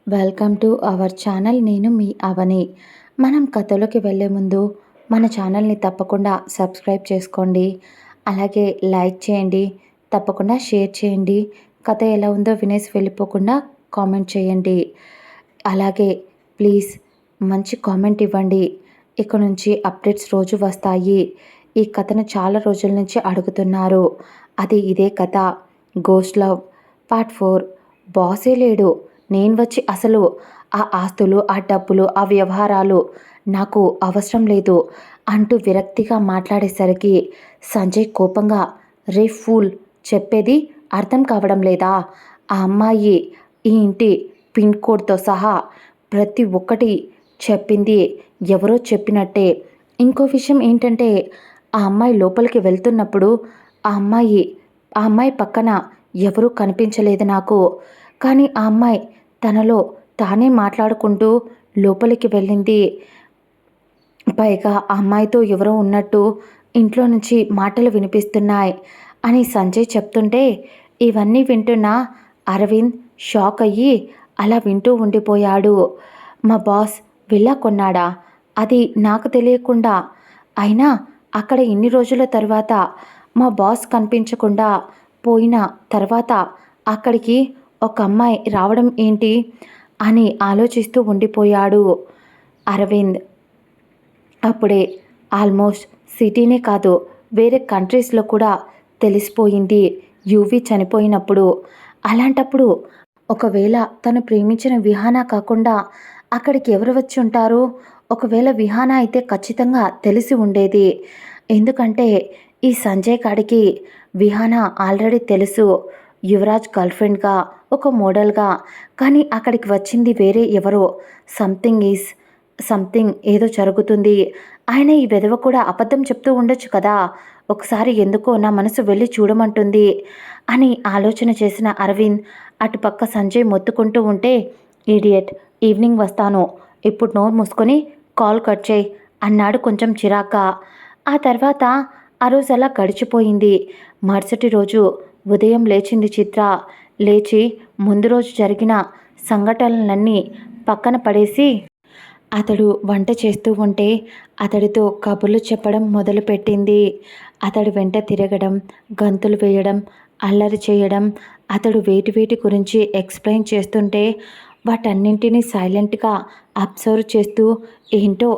Welcome to our channel. నేను మీ అవని. మనం కథలోకి వెళ్ళే ముందు మన ఛానల్ని తప్పకుండా సబ్స్క్రైబ్ చేసుకోండి. అలాగే లైక్ చేయండి, తప్పకుండా షేర్ చేయండి. కథ ఎలా ఉందో వినేసి వెళ్ళిపోకుండా కామెంట్ చేయండి. అలాగే ప్లీజ్ మంచి కామెంట్ ఇవ్వండి. ఇక నుంచి అప్డేట్స్ రోజు వస్తాయి. ఈ కథను చాలా రోజుల నుంచి అడుగుతున్నారు. అది ఇదే కథ, గోస్ట్ లవ్ పార్ట్ 4. బాసే లేడు, నేను వచ్చి అసలు ఆ ఆస్తులు, ఆ డబ్బులు, ఆ వ్యవహారాలు నాకు అవసరం లేదు అంటూ విరక్తిగా మాట్లాడేసరికి సంజయ్ కోపంగా, రే ఫూల్, చెప్పేది అర్థం కావడం లేదా? ఆ అమ్మాయి ఈ ఇంటి పిన్ కోడ్తో సహా ప్రతి ఒక్కటి చెప్పింది ఎవరో చెప్పినట్టే. ఇంకో విషయం ఏంటంటే, ఆ అమ్మాయి లోపలికి వెళ్తున్నప్పుడు ఆ అమ్మాయి పక్కన ఎవరూ కనిపించలేదు నాకు. కానీ ఆ అమ్మాయి తనలో తానే మాట్లాడుకుంటూ లోపలికి వెళ్ళింది. పైగా ఆ అమ్మాయితో ఎవరో ఉన్నట్టు ఇంట్లో నుంచి మాటలు వినిపిస్తున్నాయి అని సంజయ్ చెప్తుంటే ఇవన్నీ వింటున్న అరవింద్ షాక్ అయ్యి అలా వింటూ ఉండిపోయాడు. మా బాస్ విల్లా కొన్నాడా? అది నాకు తెలియకుండా. అయినా అక్కడ ఇన్ని రోజుల తర్వాత మా బాస్ కనిపించకుండా పోయిన తర్వాత అక్కడికి ఒక అమ్మాయి రావడం ఏంటి అని ఆలోచిస్తూ ఉండిపోయాడు అరవింద్. అప్పుడే ఆల్మోస్ట్ సిటీనే కాదు, వేరే కంట్రీస్లో కూడా తెలిసిపోయింది యువి చనిపోయినప్పుడు. అలాంటప్పుడు ఒకవేళ తను ప్రేమించిన విహానా కాకుండా అక్కడికి ఎవరు వచ్చి ఉంటారు? ఒకవేళ విహానా అయితే ఖచ్చితంగా తెలిసి ఉండేది. ఎందుకంటే ఈ సంజయ్ కాడికి విహానా ఆల్రెడీ తెలుసు, యువరాజ్ గర్ల్ఫ్రెండ్గా, ఒక మోడల్గా. కానీ అక్కడికి వచ్చింది వేరే ఎవరో. సంథింగ్ ఏదో జరుగుతుంది. ఆయన ఈ వెధవ కూడా అబద్ధం చెప్తూ ఉండొచ్చు కదా. ఒకసారి ఎందుకో నా మనసు వెళ్ళి చూడమంటుంది అని ఆలోచన చేసిన అరవింద్ అటుపక్క సంజయ్ మొత్తుకుంటూ ఉంటే, ఈడియట్, ఈవినింగ్ వస్తాను, ఇప్పుడు నోరు మూసుకొని కాల్ కట్ చేయి అన్నాడు కొంచెం చిరాగ్గా. ఆ తర్వాత ఆ రోజు అలా గడిచిపోయింది. మరుసటి రోజు ఉదయం లేచింది చిత్ర. లేచి ముందు రోజు జరిగిన సంఘటనలన్నీ పక్కన పడేసి అతడు వంట చేస్తూ ఉంటే అతడితో కబుర్లు చెప్పడం మొదలుపెట్టింది. అతడు వెంట తిరగడం, గంతులు వేయడం, అల్లరి చేయడం, అతడు వేటి గురించి ఎక్స్ప్లెయిన్ చేస్తుంటే వాటన్నింటినీ సైలెంట్గా అబ్జర్వ్ చేస్తూ, ఏంటో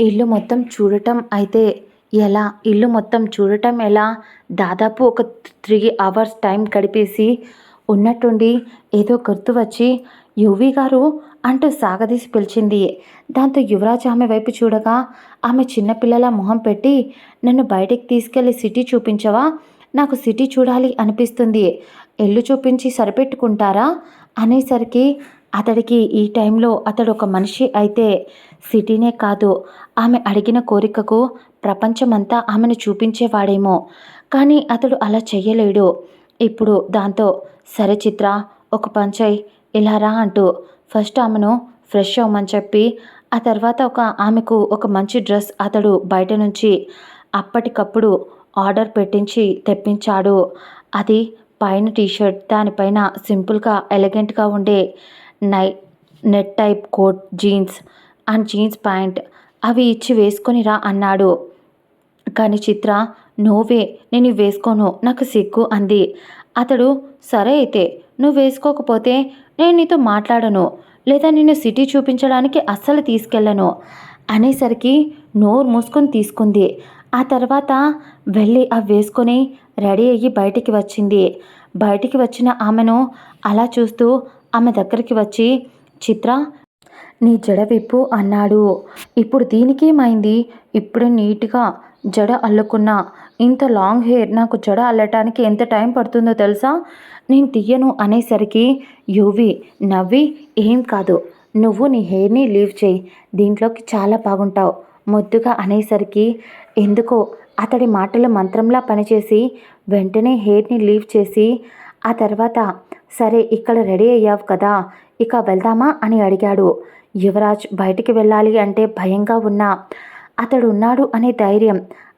ఇల్లు మొత్తం చూడటం అయితే ఎలా, ఇల్లు మొత్తం చూడటం ఎలా, దాదాపు ఒక 3 అవర్స్ టైం గడిపేసి ఉన్నట్టుండి ఏదో గుర్తు వచ్చి, యువి గారు అంటూ సాగదీసి పిలిచింది. దాంతో యువరాజ్ ఆమె వైపు చూడగా ఆమె చిన్నపిల్లల మొహం పెట్టి, నన్ను బయటికి తీసుకెళ్ళి సిటీ చూపించవా? నాకు సిటీ చూడాలి అనిపిస్తుంది, ఇల్లు చూపించి సరిపెట్టుకుంటారా అనేసరికి అతడికి ఈ టైంలో అతడు ఒక మనిషి అయితే సిటీనే కాదు, ఆమె అడిగిన కోరికకు ప్రపంచమంతా ఆమెను చూపించేవాడేమో. కానీ అతడు అలా చెయ్యలేడు ఇప్పుడు. దాంతో సరే చిత్ర, ఒక పంచై ఇలా రా అంటూ ఫస్ట్ ఆమెను ఫ్రెష్ అవ్వమని చెప్పి ఆ తర్వాత ఆమెకు ఒక మంచి డ్రెస్ అతడు బయట నుంచి అప్పటికప్పుడు ఆర్డర్ పెట్టించి తెప్పించాడు. అది పైన టీషర్ట్, దానిపైన సింపుల్గా ఎలిగెంట్గా ఉండే net type coat, jeans and jeans pant అవి ఇచ్చి వేసుకొని రా అన్నాడు. కానీ చిత్ర, నోవే, నేను వేసుకోను, నాకు సిగ్గు అంది. అతడు సరే అయితే నువ్వు వేసుకోకపోతే నేను నీతో మాట్లాడను, లేదా నిన్ను సిటీ చూపించడానికి అస్సలు తీసుకెళ్ళను అనేసరికి నోరు మూసుకొని తీసుకుంది. ఆ తర్వాత వెళ్ళి అవి వేసుకొని రెడీ అయ్యి బయటికి వచ్చింది. బయటికి వచ్చిన ఆమెను అలా చూస్తూ ఆమె దగ్గరికి వచ్చి, చిత్ర, నీ జడ విప్పు అన్నాడు. ఇప్పుడు దీనికేమైంది? ఇప్పుడు నీట్గా జడ అల్లుకున్నా, ఇంత లాంగ్ హెయిర్, నాకు జడ అల్లటానికి ఎంత టైం పడుతుందో తెలుసా? నేను తీయను అనేసరికి యువి నవ్వి, ఏం కాదు, నువ్వు నీ హెయిర్ని లీవ్ చేయి, దీంట్లోకి చాలా బాగుంటావు ముద్దుగా అనేసరికి ఎందుకో అతడి మాటలు మంత్రంలా పనిచేసి వెంటనే హెయిర్ని లీవ్ చేసి ఆ తర్వాత, సరే ఇక్కడ రెడీ అయ్యావు కదా, ఇక వెళ్దామా అని అడిగాడు. యువరాజ్ బయటికి వెళ్ళాలి అంటే భయంగా ఉన్నా అతడు ఉన్నాడు అనే ధైర్యం.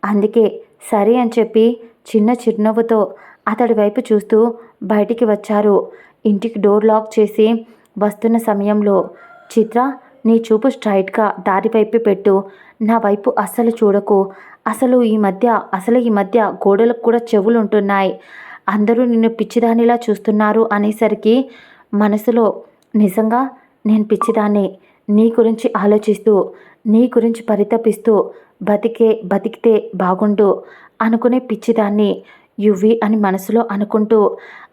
అందుకే సరే అని చెప్పి చిన్న చిరునవ్వుతో అతడి వైపు చూస్తూ బయటికి వచ్చారు. ఇంటికి డోర్ లాక్ చేసి వస్తున్న సమయంలో, చిత్ర, నీ చూపు స్ట్రైట్గా దారి వైపు పెట్టు, నా వైపు అస్సలు చూడకు. అసలు ఈ మధ్య గోడలకు కూడా చెవులుంటున్నాయి. అందరూ నిన్ను పిచ్చిదానిలా చూస్తున్నారు అనేసరికి మనసులో, నిజంగా నేను పిచ్చిదాన్ని, నీ గురించి ఆలోచిస్తూ, నీ గురించి పరితపిస్తూ బతికితే బాగుండు అనుకునే పిచ్చిదాన్ని యువి అని మనసులో అనుకుంటూ,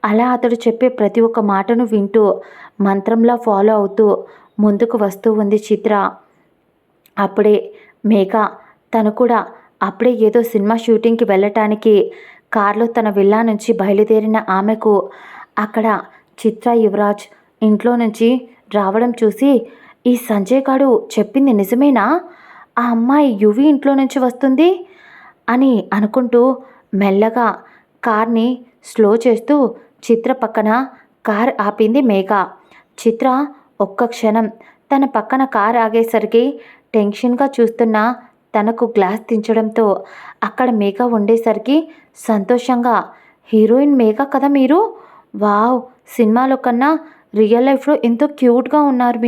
అలా అతడు చెప్పే ప్రతి ఒక్క మాటను వింటూ మంత్రంలా ఫాలో అవుతూ ముందుకు వస్తూ ఉంది చిత్ర. అప్పుడే మేఘ, తను కూడా అప్పుడే ఏదో సినిమా షూటింగ్కి వెళ్ళటానికి కారులో తన విల్లా నుంచి బయలుదేరిన ఆమెకు అక్కడ చిత్ర, యువరాజ్ ఇంట్లో నుంచి రావడం చూసి, ఈ సంజయ్ గాడు చెప్పింది నిజమేనా? ఆ అమ్మాయి యువి ఇంట్లో నుంచి వస్తుంది అని అనుకుంటూ మెల్లగా కార్ని స్లో చేస్తూ చిత్ర పక్కన కార్ ఆపింది మేఘ. చిత్ర ఒక్క క్షణం తన పక్కన కార్ ఆగేసరికి టెన్షన్గా చూస్తున్న తనకు గ్లాస్ దించడంతో అక్కడ మేఘ ఉండేసరికి సంతోషంగా, హీరోయిన్ మేఘ కదా మీరు? వావ్, సినిమాలో కన్నా రియల్ లైఫ్లో ఎంతో క్యూట్గా ఉన్నారు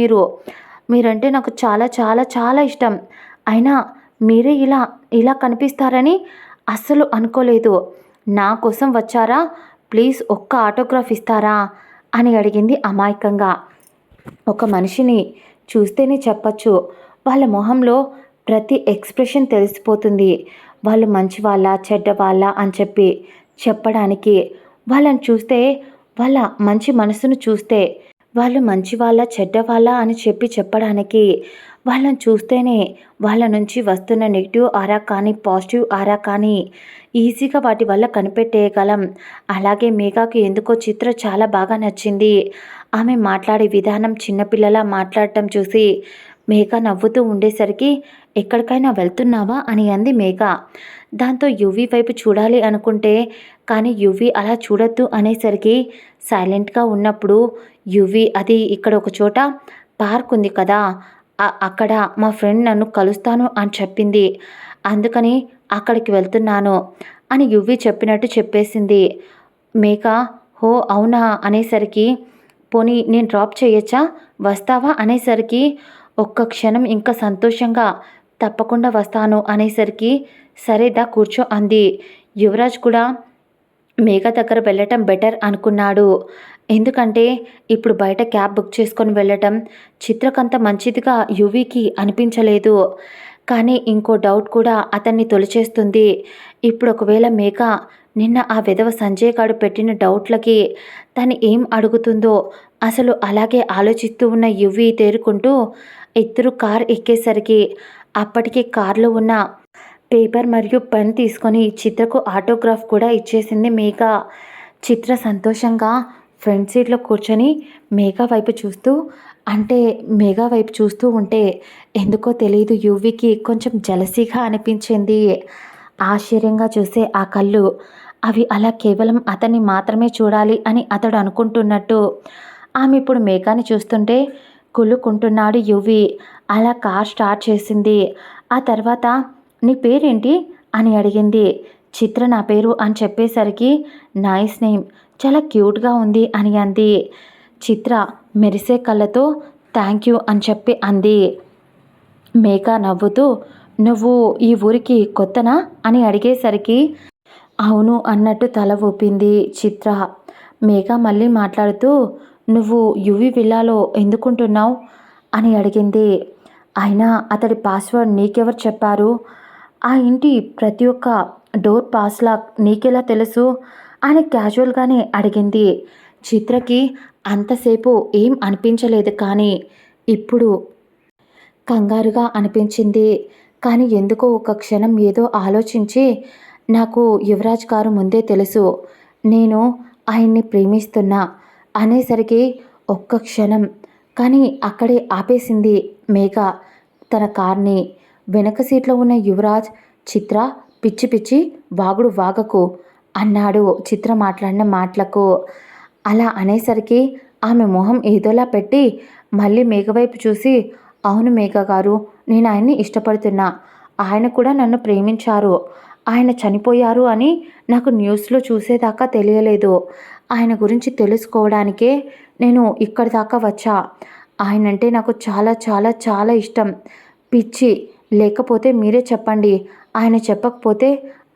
మీరంటే నాకు చాలా చాలా చాలా ఇష్టం. అయినా మీరే ఇలా కనిపిస్తారని అస్సలు అనుకోలేదు. నా కోసం వచ్చారా? ప్లీజ్ ఒక్క ఆటోగ్రాఫ్ ఇస్తారా అని అడిగింది అమాయకంగా. ఒక మనిషిని చూస్తేనే చెప్పచ్చు, వాళ్ళ మొహంలో ప్రతి ఎక్స్ప్రెషన్ తెలిసిపోతుంది. వాళ్ళు మంచివాళ్ళ చెడ్డవాళ్ళ అని చెప్పడానికి, వాళ్ళని చూస్తే, వాళ్ళ మంచి మనసును చూస్తే, వాళ్ళు మంచివాళ్ళ చెడ్డవాళ్ళ అని చెప్పడానికి, వాళ్ళని చూస్తేనే వాళ్ళ నుంచి వస్తున్న నెగిటివ్ ఆరా కానీ పాజిటివ్ ఆరా కానీ ఈజీగా వాటి వల్ల కనిపెట్టేయగలం. అలాగే మేఘాకు ఎందుకో చిత్ర చాలా బాగా నచ్చింది. ఆమె మాట్లాడే విధానం చిన్నపిల్లలా మాట్లాడటం చూసి మేఘ నవ్వుతూ ఉండేసరికి, ఎక్కడికైనా వెళ్తున్నావా అని అంది మేఘ. దాంతో యువి వైపు చూడాలి అనుకుంటే, కానీ యువి అలా చూడొద్దు అనేసరికి సైలెంట్గా ఉన్నప్పుడు, యువి అది ఇక్కడ ఒక చోట పార్క్ ఉంది కదా, అక్కడ మా ఫ్రెండ్ నన్ను కలుస్తాను అని చెప్పింది, అందుకని అక్కడికి వెళ్తున్నాను అని యువి చెప్పినట్టు చెప్పేసింది. మేఘ హో అవునా అనేసరికి, పోనీ నేను డ్రాప్ చేయొచ్చా, వస్తావా అనేసరికి ఒక్క క్షణం ఇంకా సంతోషంగా, తప్పకుండా వస్తాను అనేసరికి, సరేదా కూర్చో అంది. యువరాజ్ కూడా మేఘ దగ్గర వెళ్ళటం బెటర్ అనుకున్నాడు. ఎందుకంటే ఇప్పుడు బయట క్యాబ్ బుక్ చేసుకొని వెళ్ళటం చిత్రకంత మంచిదిగా యువికి అనిపించలేదు. కానీ ఇంకో డౌట్ కూడా అతన్ని తొలిచేస్తుంది. ఇప్పుడు ఒకవేళ మేఘ నిన్న ఆ వెధవ సంజయ్ గాడు పెట్టిన డౌట్లకి తను ఏం అడుగుతుందో అసలు అలాగే ఆలోచిస్తూ ఉన్న యువి తేరుకుంటూ ఇద్దరు కార్ ఎక్కేసరికి అప్పటికి కారులో ఉన్న పేపర్ మరియు పెన్ తీసుకొని చిత్రకు ఆటోగ్రాఫ్ కూడా ఇచ్చేసింది మేఘ. చిత్ర సంతోషంగా ఫ్రంట్ సీట్లో కూర్చొని మేఘ వైపు చూస్తూ ఉంటే ఎందుకో తెలియదు యువికి కొంచెం జలసీగా అనిపించింది. ఆశ్చర్యంగా చూసే ఆ కళ్ళు, అవి అలా కేవలం అతన్ని మాత్రమే చూడాలి అని అతడు అనుకుంటున్నట్టు. ఆమె ఇప్పుడు మేఘాని చూస్తుంటే కుళ్ళుకుంటున్నాడు యువి. అలా కార్ స్టార్ట్ చేసింది. ఆ తర్వాత, నీ పేరేంటి అని అడిగింది. చిత్ర నా పేరు అని చెప్పేసరికి, నైస్ నేమ్, చాలా క్యూట్గా ఉంది అని అంది. చిత్ర మెరిసే కళ్ళతో థ్యాంక్ యూ అని చెప్పి అంది. మేఘ నవ్వుతూ, నువ్వు ఈ ఊరికి కొత్తనా అని అడిగేసరికి అవును అన్నట్టు తల ఊపింది చిత్ర. మేఘ మళ్ళీ మాట్లాడుతూ, నువ్వు యువి విల్లాలో ఎందుకుంటున్నావు అని అడిగింది. అయినా అతడి పాస్వర్డ్ నీకెవరు చెప్పారు? ఆ ఇంటి ప్రతి ఒక్క డోర్ పాస్లాక్ నీకెలా తెలుసు అని క్యాజువల్గానే అడిగింది. చిత్రకి అంతసేపు ఏం అనిపించలేదు, కానీ ఇప్పుడు కంగారుగా అనిపించింది. కానీ ఎందుకో ఒక క్షణం ఏదో ఆలోచించి, నాకు యువరాజ్ గారు ముందే తెలుసు, నేను ఆయన్ని ప్రేమిస్తున్నా అనేసరికి ఒక్క క్షణం, కానీ అక్కడే ఆపేసింది మేఘ తన కార్ని. వెనక సీట్లో ఉన్న యువరాజ్, చిత్ర పిచ్చి పిచ్చి వాగుడు వాగకు అన్నాడు చిత్ర మాట్లాడిన మాటలకు. అలా అనేసరికి ఆమె మొహం ఏదోలా పెట్టి మళ్ళీ మేఘ వైపు చూసి, అవును మేఘ గారు, నేను ఆయన్ని ఇష్టపడుతున్నా, ఆయన కూడా నన్ను ప్రేమించారు, ఆయన చనిపోయారు అని నాకు న్యూస్లో చూసేదాకా తెలియలేదు. ఆయన గురించి తెలుసుకోవడానికే నేను ఇక్కడి దాకా వచ్చా. ఆయనంటే నాకు చాలా చాలా చాలా ఇష్టం. పిచ్చి. లేకపోతే మీరే చెప్పండి. ఆయన చెప్పకపోతే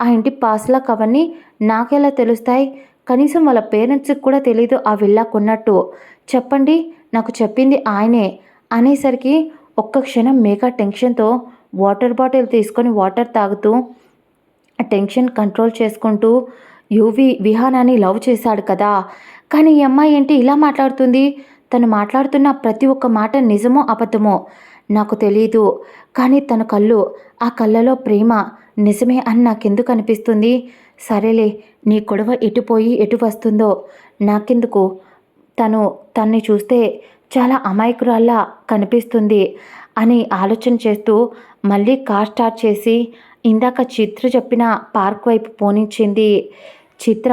ఆ ఇంటి పాస్‌లకు అవన్నీ నాకెలా తెలుస్తాయి? కనీసం వాళ్ళ పేరెంట్స్‌కి కూడా తెలీదు ఆ విల్లా కొన్నట్టు. చెప్పండి. నాకు చెప్పింది ఆయనే. అనేసరికి ఒక్క క్షణం మేఘ టెన్షన్‌తో వాటర్ బాటిల్ తీసుకొని వాటర్ తాగుతూ ఆ టెన్షన్ కంట్రోల్ చేసుకుంటూ విహానాన్ని లవ్ చేశాడు కదా! కానీ ఈ అమ్మాయి ఏంటి ఇలా మాట్లాడుతుంది? తను మాట్లాడుతున్న ప్రతి ఒక్క మాట నిజమో, అబద్ధమో నాకు తెలీదు. కానీ తన కళ్ళు, ఆ కళ్ళలో ప్రేమ నిజమే అని నాకెందుకు అనిపిస్తుంది? సరేలే, నీ గొడవ ఎటు పోయి ఎటు వస్తుందో నాకెందుకు? తను తన్ని చూస్తే చాలా అమాయకురాల్లా కనిపిస్తుంది అని ఆలోచన చేస్తూ మళ్ళీ కార్ స్టార్ట్ చేసి ఇందాక చిత్ర చెప్పిన పార్క్ వైపు పోనిచ్చింది. చిత్ర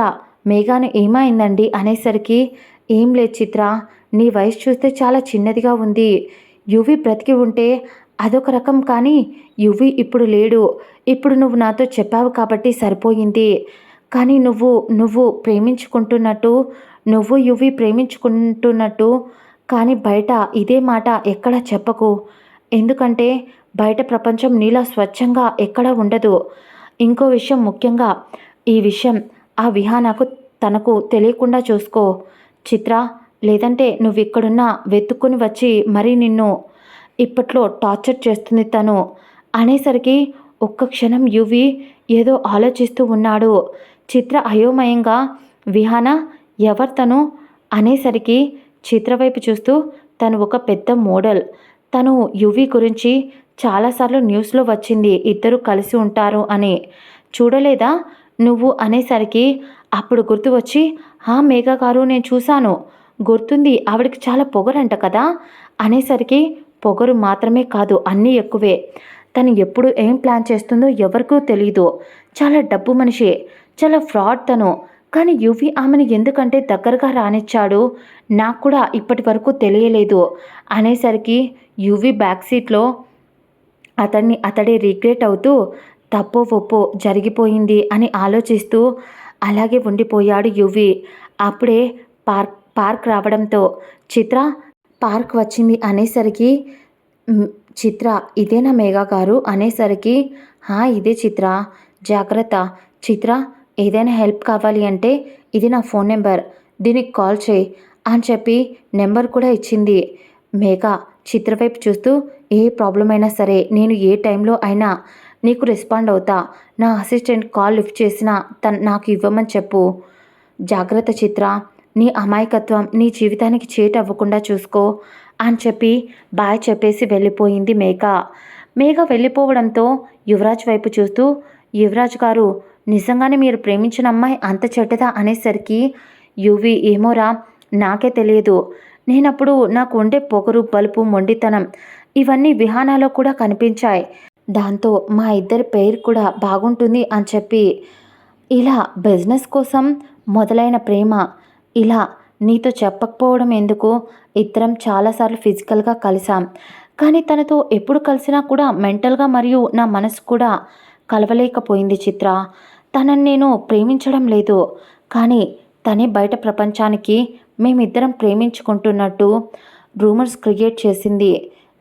మేఘాను ఏమైందండి అనేసరికి, ఏం లేదు చిత్ర, నీ వయసు చూస్తే చాలా చిన్నదిగా ఉంది. యువి బ్రతికి ఉంటే అదొక రకం, కానీ యువి ఇప్పుడు లేడు. ఇప్పుడు నువ్వు నాతో చెప్పావు కాబట్టి సరిపోయింది. కానీ నువ్వు నువ్వు ప్రేమించుకుంటున్నట్టు, నువ్వు యువి ప్రేమించుకుంటున్నట్టు కానీ బయట ఇదే మాట ఎక్కడా చెప్పకు. ఎందుకంటే బయట ప్రపంచం నీలా స్వచ్ఛంగా ఎక్కడా ఉండదు. ఇంకో విషయం ముఖ్యంగా ఈ విషయం ఆ విహానకు తనకు తెలియకుండా చూసుకో చిత్ర. లేదంటే నువ్విక్కడున్నా వెతుక్కుని వచ్చి మరీ నిన్ను ఇప్పట్లో టార్చర్ చేస్తుంది తను అనేసరికి ఒక్క క్షణం యువి ఏదో ఆలోచిస్తూ ఉన్నాడు. చిత్ర అయోమయంగా విహాన ఎవరు తను అనేసరికి చిత్ర వైపు చూస్తూ తను ఒక పెద్ద మోడల్. తను యువి గురించి చాలాసార్లు న్యూస్లో వచ్చింది ఇద్దరు కలిసి ఉంటారు అని. చూడలేదా నువ్వు అనేసరికి అప్పుడు గుర్తు వచ్చి, మేఘ గారు నేను చూశాను, గుర్తుంది, ఆవిడకి చాలా పొగరంట కదా అనేసరికి, పొగరు మాత్రమే కాదు అన్నీ ఎక్కువే. తను ఎప్పుడు ఏం ప్లాన్ చేస్తుందో ఎవరికూ తెలీదు. చాలా డబ్బు మనిషి, చాలా ఫ్రాడ్ తను. కానీ యువి ఆమెను ఎందుకంటే దగ్గరగా రానిచ్చాడు నాకు కూడా ఇప్పటి వరకు తెలియలేదు అనేసరికి యువి బ్యాక్ సీట్లో అతడే రిగ్రెట్ అవుతూ తప్పో ఒప్పో జరిగిపోయింది అని ఆలోచిస్తూ అలాగే ఉండిపోయాడు యువి. అప్పుడే పార్క్ రావడంతో చిత్ర పార్క్ వచ్చింది అనేసరికి, చిత్ర ఇదేనా మేఘా గారు అనేసరికి, ఇదే చిత్ర, జాగ్రత్త చిత్ర, ఏదైనా హెల్ప్ కావాలి అంటే ఇది నా ఫోన్ నెంబర్, దీనికి కాల్ చేయి అని చెప్పి నెంబర్ కూడా ఇచ్చింది. మేఘ చిత్ర వైపు చూస్తూ, ఏ ప్రాబ్లం అయినా సరే నేను ఏ టైంలో అయినా నీకు రెస్పాండ్ అవుతా. నా అసిస్టెంట్ కాల్ లిఫ్ట్ చేసినా నాకు ఇవ్వమని చెప్పు. జాగ్రత్త చిత్ర, నీ అమాయకత్వం నీ జీవితానికి చేటు అవ్వకుండా చూసుకో అని చెప్పి బాయ్ చెప్పేసి వెళ్ళిపోయింది మేఘ. మేఘ వెళ్ళిపోవడంతో యువరాజ్ వైపు చూస్తూ, యువరాజ్ గారు నిజంగానే మీరు ప్రేమించిన అమ్మాయి అంత చెడ్డదా అనేసరికి, యువి ఏమోరా నాకే తెలియదు. నేనప్పుడు నాకు ఉండే పొగరు, బలుపు, మొండితనం ఇవన్నీ విహానాలో కూడా కనిపించాయి. దాంతో మా ఇద్దరి పేరు కూడా బాగుంటుంది అని చెప్పి ఇలా బిజినెస్ కోసం మొదలైన ప్రేమ ఇలా నీతో చెప్పకపోవడం ఎందుకు? ఇద్దరం చాలాసార్లు ఫిజికల్గా కలిసాం, కానీ తనతో ఎప్పుడు కలిసినా కూడా మెంటల్గా మరియు నా మనసు కూడా కలవలేకపోయింది చిత్ర. తనని నేను ప్రేమించడం లేదు, కానీ తనే బయట ప్రపంచానికి మేమిద్దరం ప్రేమించుకుంటున్నట్టు రూమర్స్ క్రియేట్ చేసింది.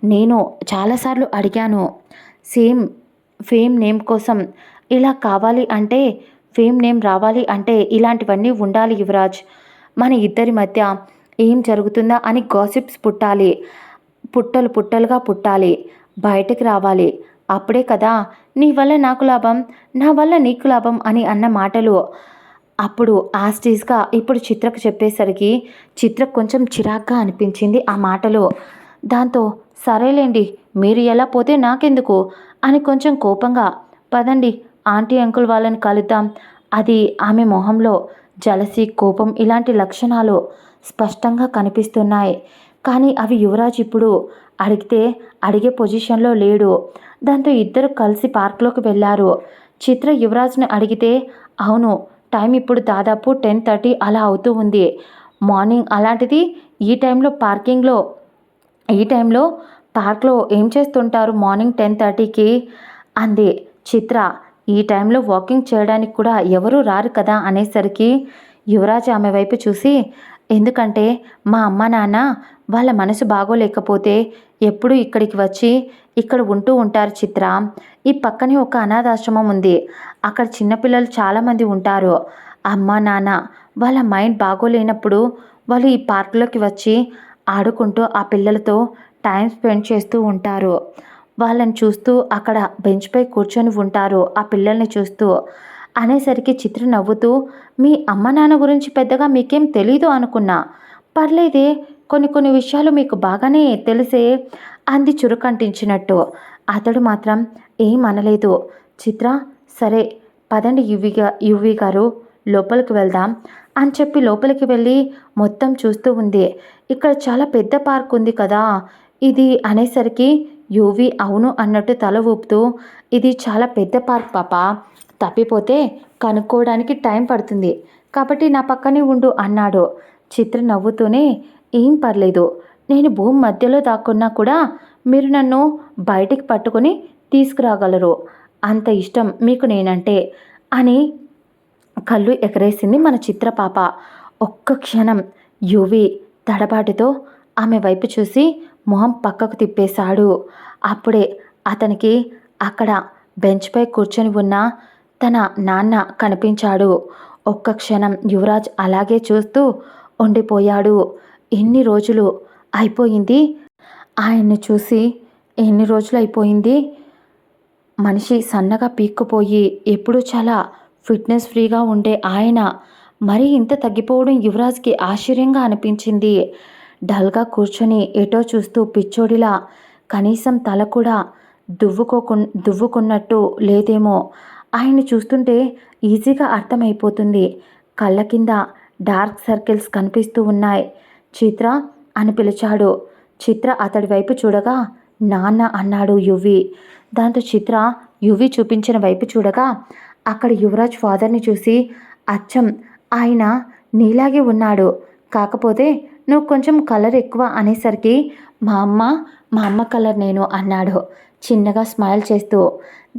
నేను చాలాసార్లు అడిగాను, ఫేమ్ నేమ్ కోసం ఇలా కావాలి అంటే, ఫేమ్ నేమ్ రావాలి అంటే ఇలాంటివన్నీ ఉండాలి యువరాజ్. మన ఇద్దరి మధ్య ఏం జరుగుతుందా అని గాసిప్స్ పుట్టాలి, పుట్టలుగా పుట్టాలి, బయటకు రావాలి. అప్పుడే కదా నీ వల్ల నాకు లాభం, నా వల్ల నీకు లాభం అని అన్న మాటలు అప్పుడు ఆస్టీస్గా ఇప్పుడు చిత్రకు చెప్పేసరికి చిత్రకు కొంచెం చిరాగ్గా అనిపించింది ఆ మాటలు. దాంతో సరేలేండి మీరు ఎలా పోతే నాకెందుకు అని కొంచెం కోపంగా, పదండి ఆంటీ అంకుల్ వాళ్ళని కలుద్దాం. అది ఆమె మొహంలో జలసి, కోపం ఇలాంటి లక్షణాలు స్పష్టంగా కనిపిస్తున్నాయి. కానీ అవి యువరాజ్ ఇప్పుడు అడిగే పొజిషన్లో లేడు. దాంతో ఇద్దరు కలిసి పార్క్లోకి వెళ్ళారు. చిత్ర యువరాజ్ని అడిగితే, అవును టైం ఇప్పుడు దాదాపు 10:30 అలా అవుతూ ఉంది మార్నింగ్, అలాంటిది ఈ టైంలో పార్క్లో ఏం చేస్తుంటారు మార్నింగ్ 10:30కి అంది చిత్ర. ఈ టైంలో వాకింగ్ చేయడానికి కూడా ఎవరూ రారు కదా అనేసరికి యువరాజ్ ఆమె వైపు చూసి, ఎందుకంటే మా అమ్మ నాన్న వాళ్ళ మనసు బాగోలేకపోతే ఎప్పుడూ ఇక్కడికి వచ్చి ఇక్కడ ఉంటూ ఉంటారు చిత్ర. ఈ పక్కనే ఒక అనాథాశ్రమం ఉంది. అక్కడ చిన్నపిల్లలు చాలామంది ఉంటారు. అమ్మ నాన్న వాళ్ళ మైండ్ బాగోలేనప్పుడు వాళ్ళు ఈ పార్కులోకి వచ్చి ఆడుకుంటూ ఆ పిల్లలతో టైం స్పెండ్ చేస్తూ ఉంటారు. వాళ్ళని చూస్తూ అక్కడ బెంచ్పై కూర్చొని ఉంటారు ఆ పిల్లల్ని చూస్తూ అనేసరికి చిత్ర నవ్వుతూ, మీ అమ్మ నాన్న గురించి పెద్దగా మీకేం తెలీదు అనుకున్నా. పర్లేదే, కొన్ని కొన్ని విషయాలు మీకు బాగానే తెలిసే అంది చురుకంటించినట్టు. అతడు మాత్రం ఏం అనలేదు. చిత్ర, సరే పదండి యువి గారు, లోపలికి వెళ్దాం అని చెప్పి లోపలికి వెళ్ళి మొత్తం చూస్తూ ఉంది. ఇక్కడ చాలా పెద్ద పార్క్ ఉంది కదా ఇది అనేసరికి యువి అవును అన్నట్టు తల ఊపుతూ, ఇది చాలా పెద్ద పార్క్ పాప, తప్పిపోతే కనుక్కోవడానికి టైం పడుతుంది, కాబట్టి నా పక్కనే ఉండు అన్నాడు. చిత్ర నవ్వుతూనే, ఏం పర్లేదు, నేను భూమి మధ్యలో దాక్కున్నా కూడా మీరు నన్ను బయటికి పట్టుకొని తీసుకురాగలరు, అంత ఇష్టం మీకు నేనంటే అని కళ్ళు ఎగరేసింది మన చిత్రపాప. ఒక్క క్షణం యువి తడబాటుతో ఆమె వైపు చూసి మొహం పక్కకు తిప్పేశాడు. అప్పుడే అతనికి అక్కడ బెంచ్పై కూర్చొని ఉన్న తన నాన్న కనిపించాడు. ఒక్క క్షణం యువరాజ్ అలాగే చూస్తూ ఉండిపోయాడు. ఎన్ని రోజులు అయిపోయింది ఆయన్ని చూసి, ఎన్ని రోజులు అయిపోయింది. మనిషి సన్నగా పీక్కుపోయి ఎప్పుడూ చాలా ఫిట్నెస్ ఫ్రీగా ఉండే ఆయన మరీ ఇంత తగ్గిపోవడం యువరాజ్కి ఆశ్చర్యంగా అనిపించింది. డల్గా కూర్చొని ఎటో చూస్తూ పిచ్చోడిలా, కనీసం తల కూడా దువ్వుకున్నట్టు లేదేమో. ఆయన్ని చూస్తుంటే ఈజీగా అర్థమైపోతుంది. కళ్ళ కింద డార్క్ సర్కిల్స్ కనిపిస్తూ ఉన్నాయి. చిత్ర అని పిలిచాడు. చిత్ర అతడి వైపు చూడగా నాన్న అన్నాడు యువి. దాంతో చిత్ర యువి చూపించిన వైపు చూడగా అక్కడ యువరాజ్ ఫాదర్ని చూసి, అచ్చం ఆయన నీలాగే ఉన్నాడు, కాకపోతే నువ్వు కొంచెం కలర్ ఎక్కువ అనేసరికి మా అమ్మ కలర్ నేను అన్నాడు చిన్నగా స్మైల్ చేస్తూ.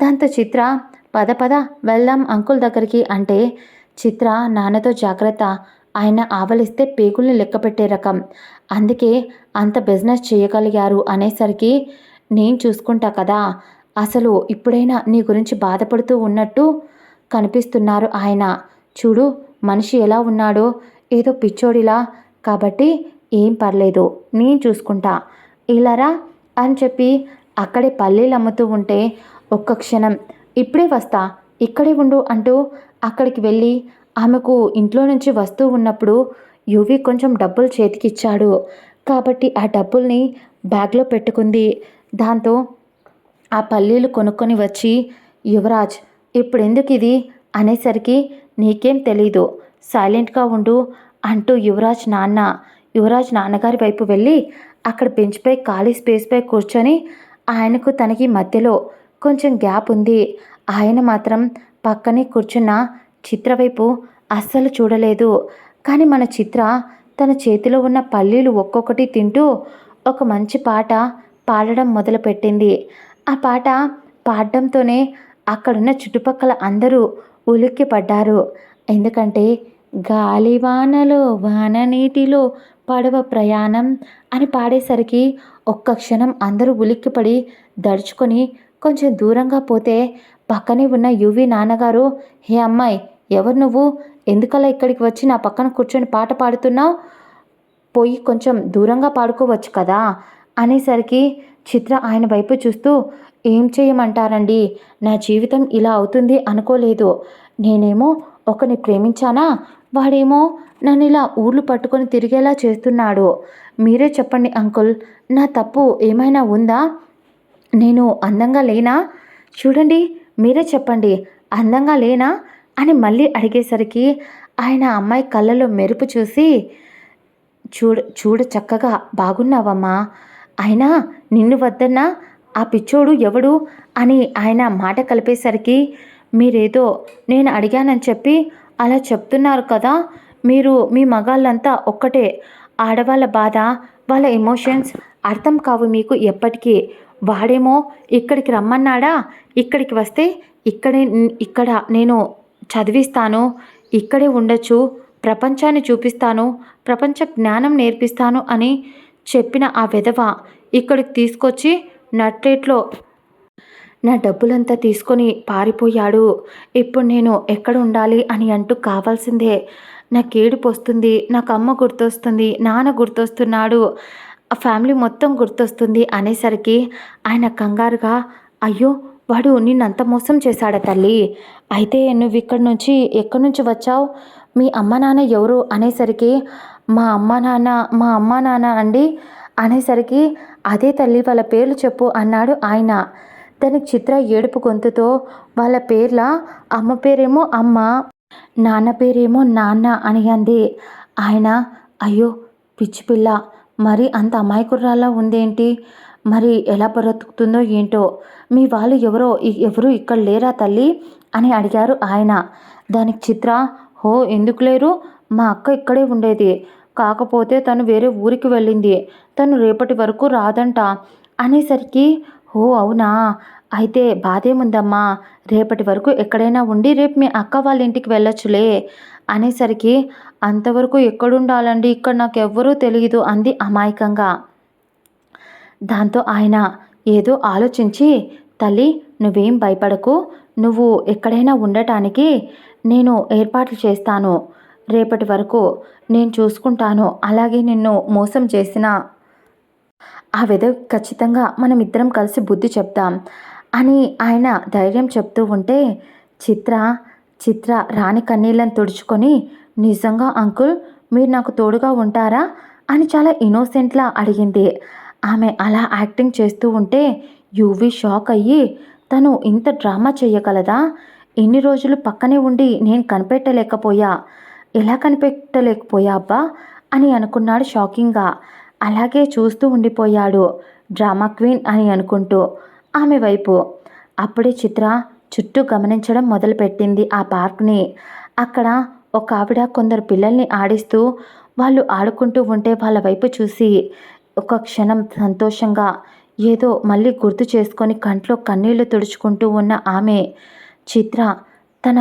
దాంతో చిత్ర పద పద వెళ్దాం అంకుల్ దగ్గరికి అంటే, చిత్ర నాన్నతో జాగ్రత్త, ఆయన ఆవలిస్తే పేగుల్ని లెక్క పెట్టే రకం, అందుకే అంత బిజినెస్ చేయగలిగారు అనేసరికి, నేను చూసుకుంటా కదా, అసలు ఇప్పుడైనా నీ గురించి బాధపడుతూ ఉన్నట్టు కనిపిస్తున్నారు ఆయన, చూడు మనిషి ఎలా ఉన్నాడో, ఏదో పిచ్చోడిలా, కాబట్టి ఏం పర్లేదు నేను చూసుకుంటా, ఇలారా అని చెప్పి అక్కడే పల్లీలు అమ్ముతూ ఉంటే, ఒక్క క్షణం ఇప్పుడే వస్తా ఇక్కడే ఉండు అంటూ అక్కడికి వెళ్ళి ఆమెకు ఇంట్లో నుంచి వస్తూ ఉన్నప్పుడు యువి కొంచెం డబ్బులు చేతికిచ్చాడు. కాబట్టి ఆ డబ్బుల్ని బ్యాగ్లో పెట్టుకుంది. దాంతో ఆ పల్లీలు కొనుక్కొని వచ్చి, యువరాజ్ ఇప్పుడెందుకు ఇది అనేసరికి, నీకేం తెలీదు, సైలెంట్గా ఉండు అంటూ యువరాజ్ నాన్నగారి వైపు వెళ్ళి అక్కడ బెంచ్పై ఖాళీ స్పేస్పై కూర్చొని, ఆయనకు తనకి మధ్యలో కొంచెం గ్యాప్ ఉంది. ఆయన మాత్రం పక్కనే కూర్చున్న చిత్ర వైపు అస్సలు చూడలేదు. కానీ మన చిత్ర తన చేతిలో ఉన్న పల్లీలు ఒక్కొక్కటి తింటూ ఒక మంచి పాట పాడడం మొదలుపెట్టింది. ఆ పాట పాడడంతోనే అక్కడున్న చుట్టుపక్కల అందరూ ఉలిక్కిపడ్డారు. ఎందుకంటే గాలివానలో వాన నీటిలో పడవ ప్రయాణం అని పాడేసరికి ఒక్క క్షణం అందరూ ఉలిక్కిపడి దడుచుకొని కొంచెం దూరంగా పోతే పక్కనే ఉన్న యువి నాన్నగారు, హే అమ్మాయి, ఎవరు నువ్వు, ఎందుకలా ఇక్కడికి వచ్చి నా పక్కన కూర్చొని పాట పాడుతున్నావు, పోయి కొంచెం దూరంగా పాడుకోవచ్చు కదా అనేసరికి చిత్ర ఆయన వైపు చూస్తూ, ఏం చేయమంటారండి, నా జీవితం ఇలా అవుతుంది అనుకోలేదు, నేనేమో ఒకని ప్రేమించానా, వాడేమో నన్ను ఇలా ఊర్లు పట్టుకొని తిరిగేలా చేస్తున్నాడు, మీరే చెప్పండి అంకుల్, నా తప్పు ఏమైనా ఉందా, నేను అందంగా లేనా, చూడండి మీరే చెప్పండి, అందంగా లేనా అని మళ్ళీ అడిగేసరికి ఆయన అమ్మాయి కళ్ళలో మెరుపు చూసి, చూడ చక్కగా బాగున్నావమ్మా, అయినా నిన్ను వద్దన్నా ఆ పిచ్చోడు ఎవడు అని ఆయన మాట కలిపేసరికి, మీరేదో నేను అడిగానని చెప్పి అలా చెప్తున్నారు కదా, మీరు మీ మగాళ్ళంతా ఒక్కటే, ఆడవాళ్ళ బాధ వాళ్ళ ఎమోషన్స్ అర్థం కావు మీకు ఎప్పటికీ, వాడేమో ఇక్కడికి రమ్మన్నాడా, ఇక్కడికి వస్తే ఇక్కడ నేను చదివిస్తాను, ఇక్కడే ఉండొచ్చు, ప్రపంచాన్ని చూపిస్తాను, ప్రపంచ జ్ఞానం నేర్పిస్తాను అని చెప్పిన ఆ వెధవ ఇక్కడికి తీసుకొచ్చి నట్లేట్లో నా డబ్బులంతా తీసుకొని పారిపోయాడు. ఇప్పుడు నేను ఎక్కడ ఉండాలి అని అంటూ కావాల్సిందే. నాకేడుపొస్తుంది, నాకు అమ్మ గుర్తొస్తుంది, నాన్న గుర్తొస్తున్నాడు, ఆ ఫ్యామిలీ మొత్తం గుర్తొస్తుంది అనేసరికి ఆయన కంగారుగా, అయ్యో! వాడు నిన్నంత మోసం చేశాడా తల్లి? అయితే నువ్విక్కడి నుంచి ఎక్కడి నుంచి వచ్చావు? మీ అమ్మ నాన్న ఎవరు అనేసరికి, మా అమ్మ నాన్న అండి అనేసరికి, అదే తల్లి వాళ్ళ పేర్లు చెప్పు అన్నాడు ఆయన. దానికి చిత్ర ఏడుపు గొంతుతో వాళ్ళ పేర్ల, అమ్మ పేరేమో అమ్మ, నాన్న పేరేమో నాన్న అని అంది. ఆయన, అయ్యో పిచ్చి పిల్ల, మరి అంత అమాయకురాల్లా ఉందేంటి? మరి ఎలా బ్రతుకుతుందో ఏంటో? మీ వాళ్ళు ఎవరు ఇక్కడ లేరా తల్లి అని అడిగారు ఆయన. దానికి చిత్ర, హో ఎందుకు లేరు? మా అక్క ఇక్కడే ఉండేది, కాకపోతే తను వేరే ఊరికి వెళ్ళింది, తను రేపటి వరకు రాదంట అనేసరికి, ఓ అవునా, అయితే బాధేముందమ్మా, రేపటి వరకు ఎక్కడైనా ఉండి రేపు మీ అక్క వాళ్ళ ఇంటికి వెళ్ళొచ్చులే అనేసరికి, అంతవరకు ఎక్కడుండాలండి, ఇక్కడ నాకెవ్వరూ తెలియదు అంది అమాయకంగా. దాంతో ఆయన ఏదో ఆలోచించి, తల్లి నువ్వేం భయపడకు, నువ్వు ఎక్కడైనా ఉండటానికి నేను ఏర్పాట్లు చేస్తాను, రేపటి వరకు నేను చూసుకుంటాను, అలాగే నిన్ను మోసం చేసిన ఆ వెధవకి ఖచ్చితంగా మనమిద్దరం కలిసి బుద్ధి చెప్తాం అని ఆయన ధైర్యం చెప్తూ ఉంటే, చిత్ర చిత్ర రాణి కన్నీళ్ళని తుడుచుకొని, నిజంగా అంకుల్ మీరు నాకు తోడుగా ఉంటారా అని చాలా ఇన్నోసెంట్లా అడిగింది. ఆమె అలా యాక్టింగ్ చేస్తూ ఉంటే యువి షాక్ అయ్యి, తను ఇంత డ్రామా చెయ్యగలదా? ఇన్ని రోజులు పక్కనే ఉండి నేను ఎలా కనిపెట్టలేకపోయా అబ్బా అని అనుకున్నాడు షాకింగ్గా. అలాగే చూస్తూ ఉండిపోయాడు డ్రామా క్వీన్ అని అనుకుంటూ ఆమె వైపు. అప్పుడే చిత్ర చుట్టూ గమనించడం మొదలుపెట్టింది ఆ పార్క్ని. అక్కడ ఒక ఆవిడ కొందరు పిల్లల్ని ఆడిస్తూ, వాళ్ళు ఆడుకుంటూ ఉంటే వాళ్ళ వైపు చూసి ఒక క్షణం సంతోషంగా ఏదో మళ్ళీ గుర్తు చేసుకొని కంట్లో కన్నీళ్లు తుడుచుకుంటూ ఉన్న ఆమె. చిత్ర తన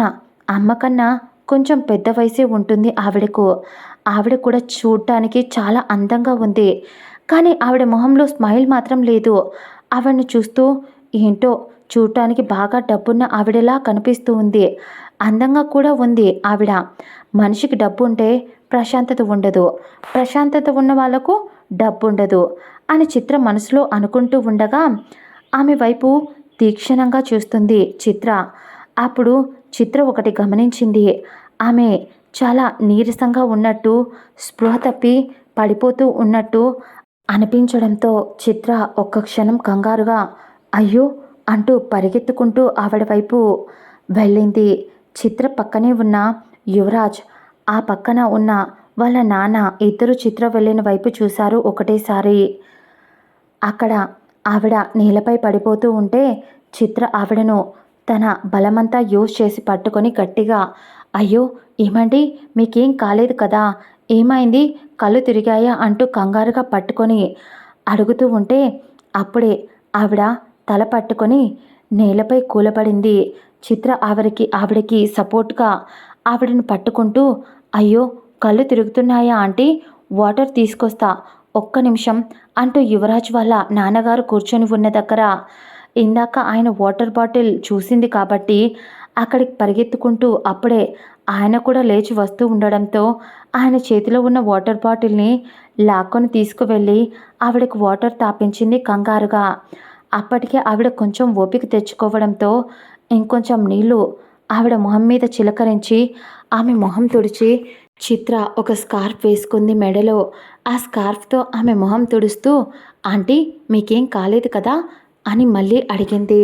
అమ్మ కన్నా కొంచెం పెద్ద వయసే ఉంటుంది ఆవిడకు. ఆవిడ కూడా చూడ్డానికి చాలా అందంగా ఉంది, కానీ ఆవిడ మొహంలో స్మైల్ మాత్రం లేదు. ఆవిడని చూస్తూ ఏంటో చూడటానికి బాగా డబ్బున్న ఆవిడలా కనిపిస్తూ ఉంది, అందంగా కూడా ఉంది ఆవిడ. మనిషికి డబ్బు ఉంటే ప్రశాంతత ఉండదు, ప్రశాంతత ఉన్న వాళ్లకు డబ్బు ఉండదు అని చిత్ర మనసులో అనుకుంటూ ఉండగా ఆమె వైపు తీక్షణంగా చూస్తుంది చిత్ర. అప్పుడు చిత్ర ఒకటి గమనించింది. ఆమె చాలా నీరసంగా ఉన్నట్టు, స్పృహ తప్పి పడిపోతూ ఉన్నట్టు అనిపించడంతో చిత్ర ఒక్క క్షణం కంగారుగా అయ్యో అంటూ పరిగెత్తుకుంటూ ఆవిడ వైపు వెళ్ళింది. చిత్ర పక్కనే ఉన్న యువరాజ్, ఆ పక్కన ఉన్న వాళ్ళ నాన్న ఇద్దరు చిత్ర వెళ్ళిన వైపు చూశారు ఒకటేసారి. అక్కడ ఆవిడ నేలపై పడిపోతూ ఉంటే చిత్ర ఆవిడను తన బలమంతా యూజ్ చేసి పట్టుకొని గట్టిగా, అయ్యో ఏమండి మీకేం కాలేదు కదా, ఏమైంది, కళ్ళు తిరిగాయా అంటూ కంగారుగా పట్టుకొని అడుగుతూ ఉంటే అప్పుడే ఆవిడ తల పట్టుకొని నేలపై కూలబడింది. చిత్ర ఆవిడకి సపోర్ట్గా ఆవిడను పట్టుకుంటూ, అయ్యో కళ్ళు తిరుగుతున్నాయా ఆంటీ, వాటర్ తీసుకొస్తా ఒక్క నిమిషం అంటూ యువరాజ్ వాళ్ళ నాన్నగారు కూర్చొని ఉన్న దగ్గర ఇందాక ఆయన వాటర్ బాటిల్ చూసింది కాబట్టి అక్కడికి పరిగెత్తుకుంటూ అప్పుడే ఆయన కూడా లేచి వస్తూ ఉండడంతో ఆయన చేతిలో ఉన్న వాటర్ బాటిల్ని లాక్కొని తీసుకువెళ్ళి ఆవిడకు వాటర్ తాపించింది కంగారుగా. అప్పటికే ఆవిడ కొంచెం ఓపిక తెచ్చుకోవడంతో ఇంకొంచెం నీళ్లు ఆవిడ మొహం మీద చిలకరించి ఆమె మొహం తుడిచి, చిత్ర ఒక స్కార్ఫ్ వేసుకుంది మెడలో. ఆ స్కార్ఫ్తో ఆమె మొహం తుడుస్తూ, ఆంటీ మీకేం కాలేదు కదా అని మళ్ళీ అడిగింది.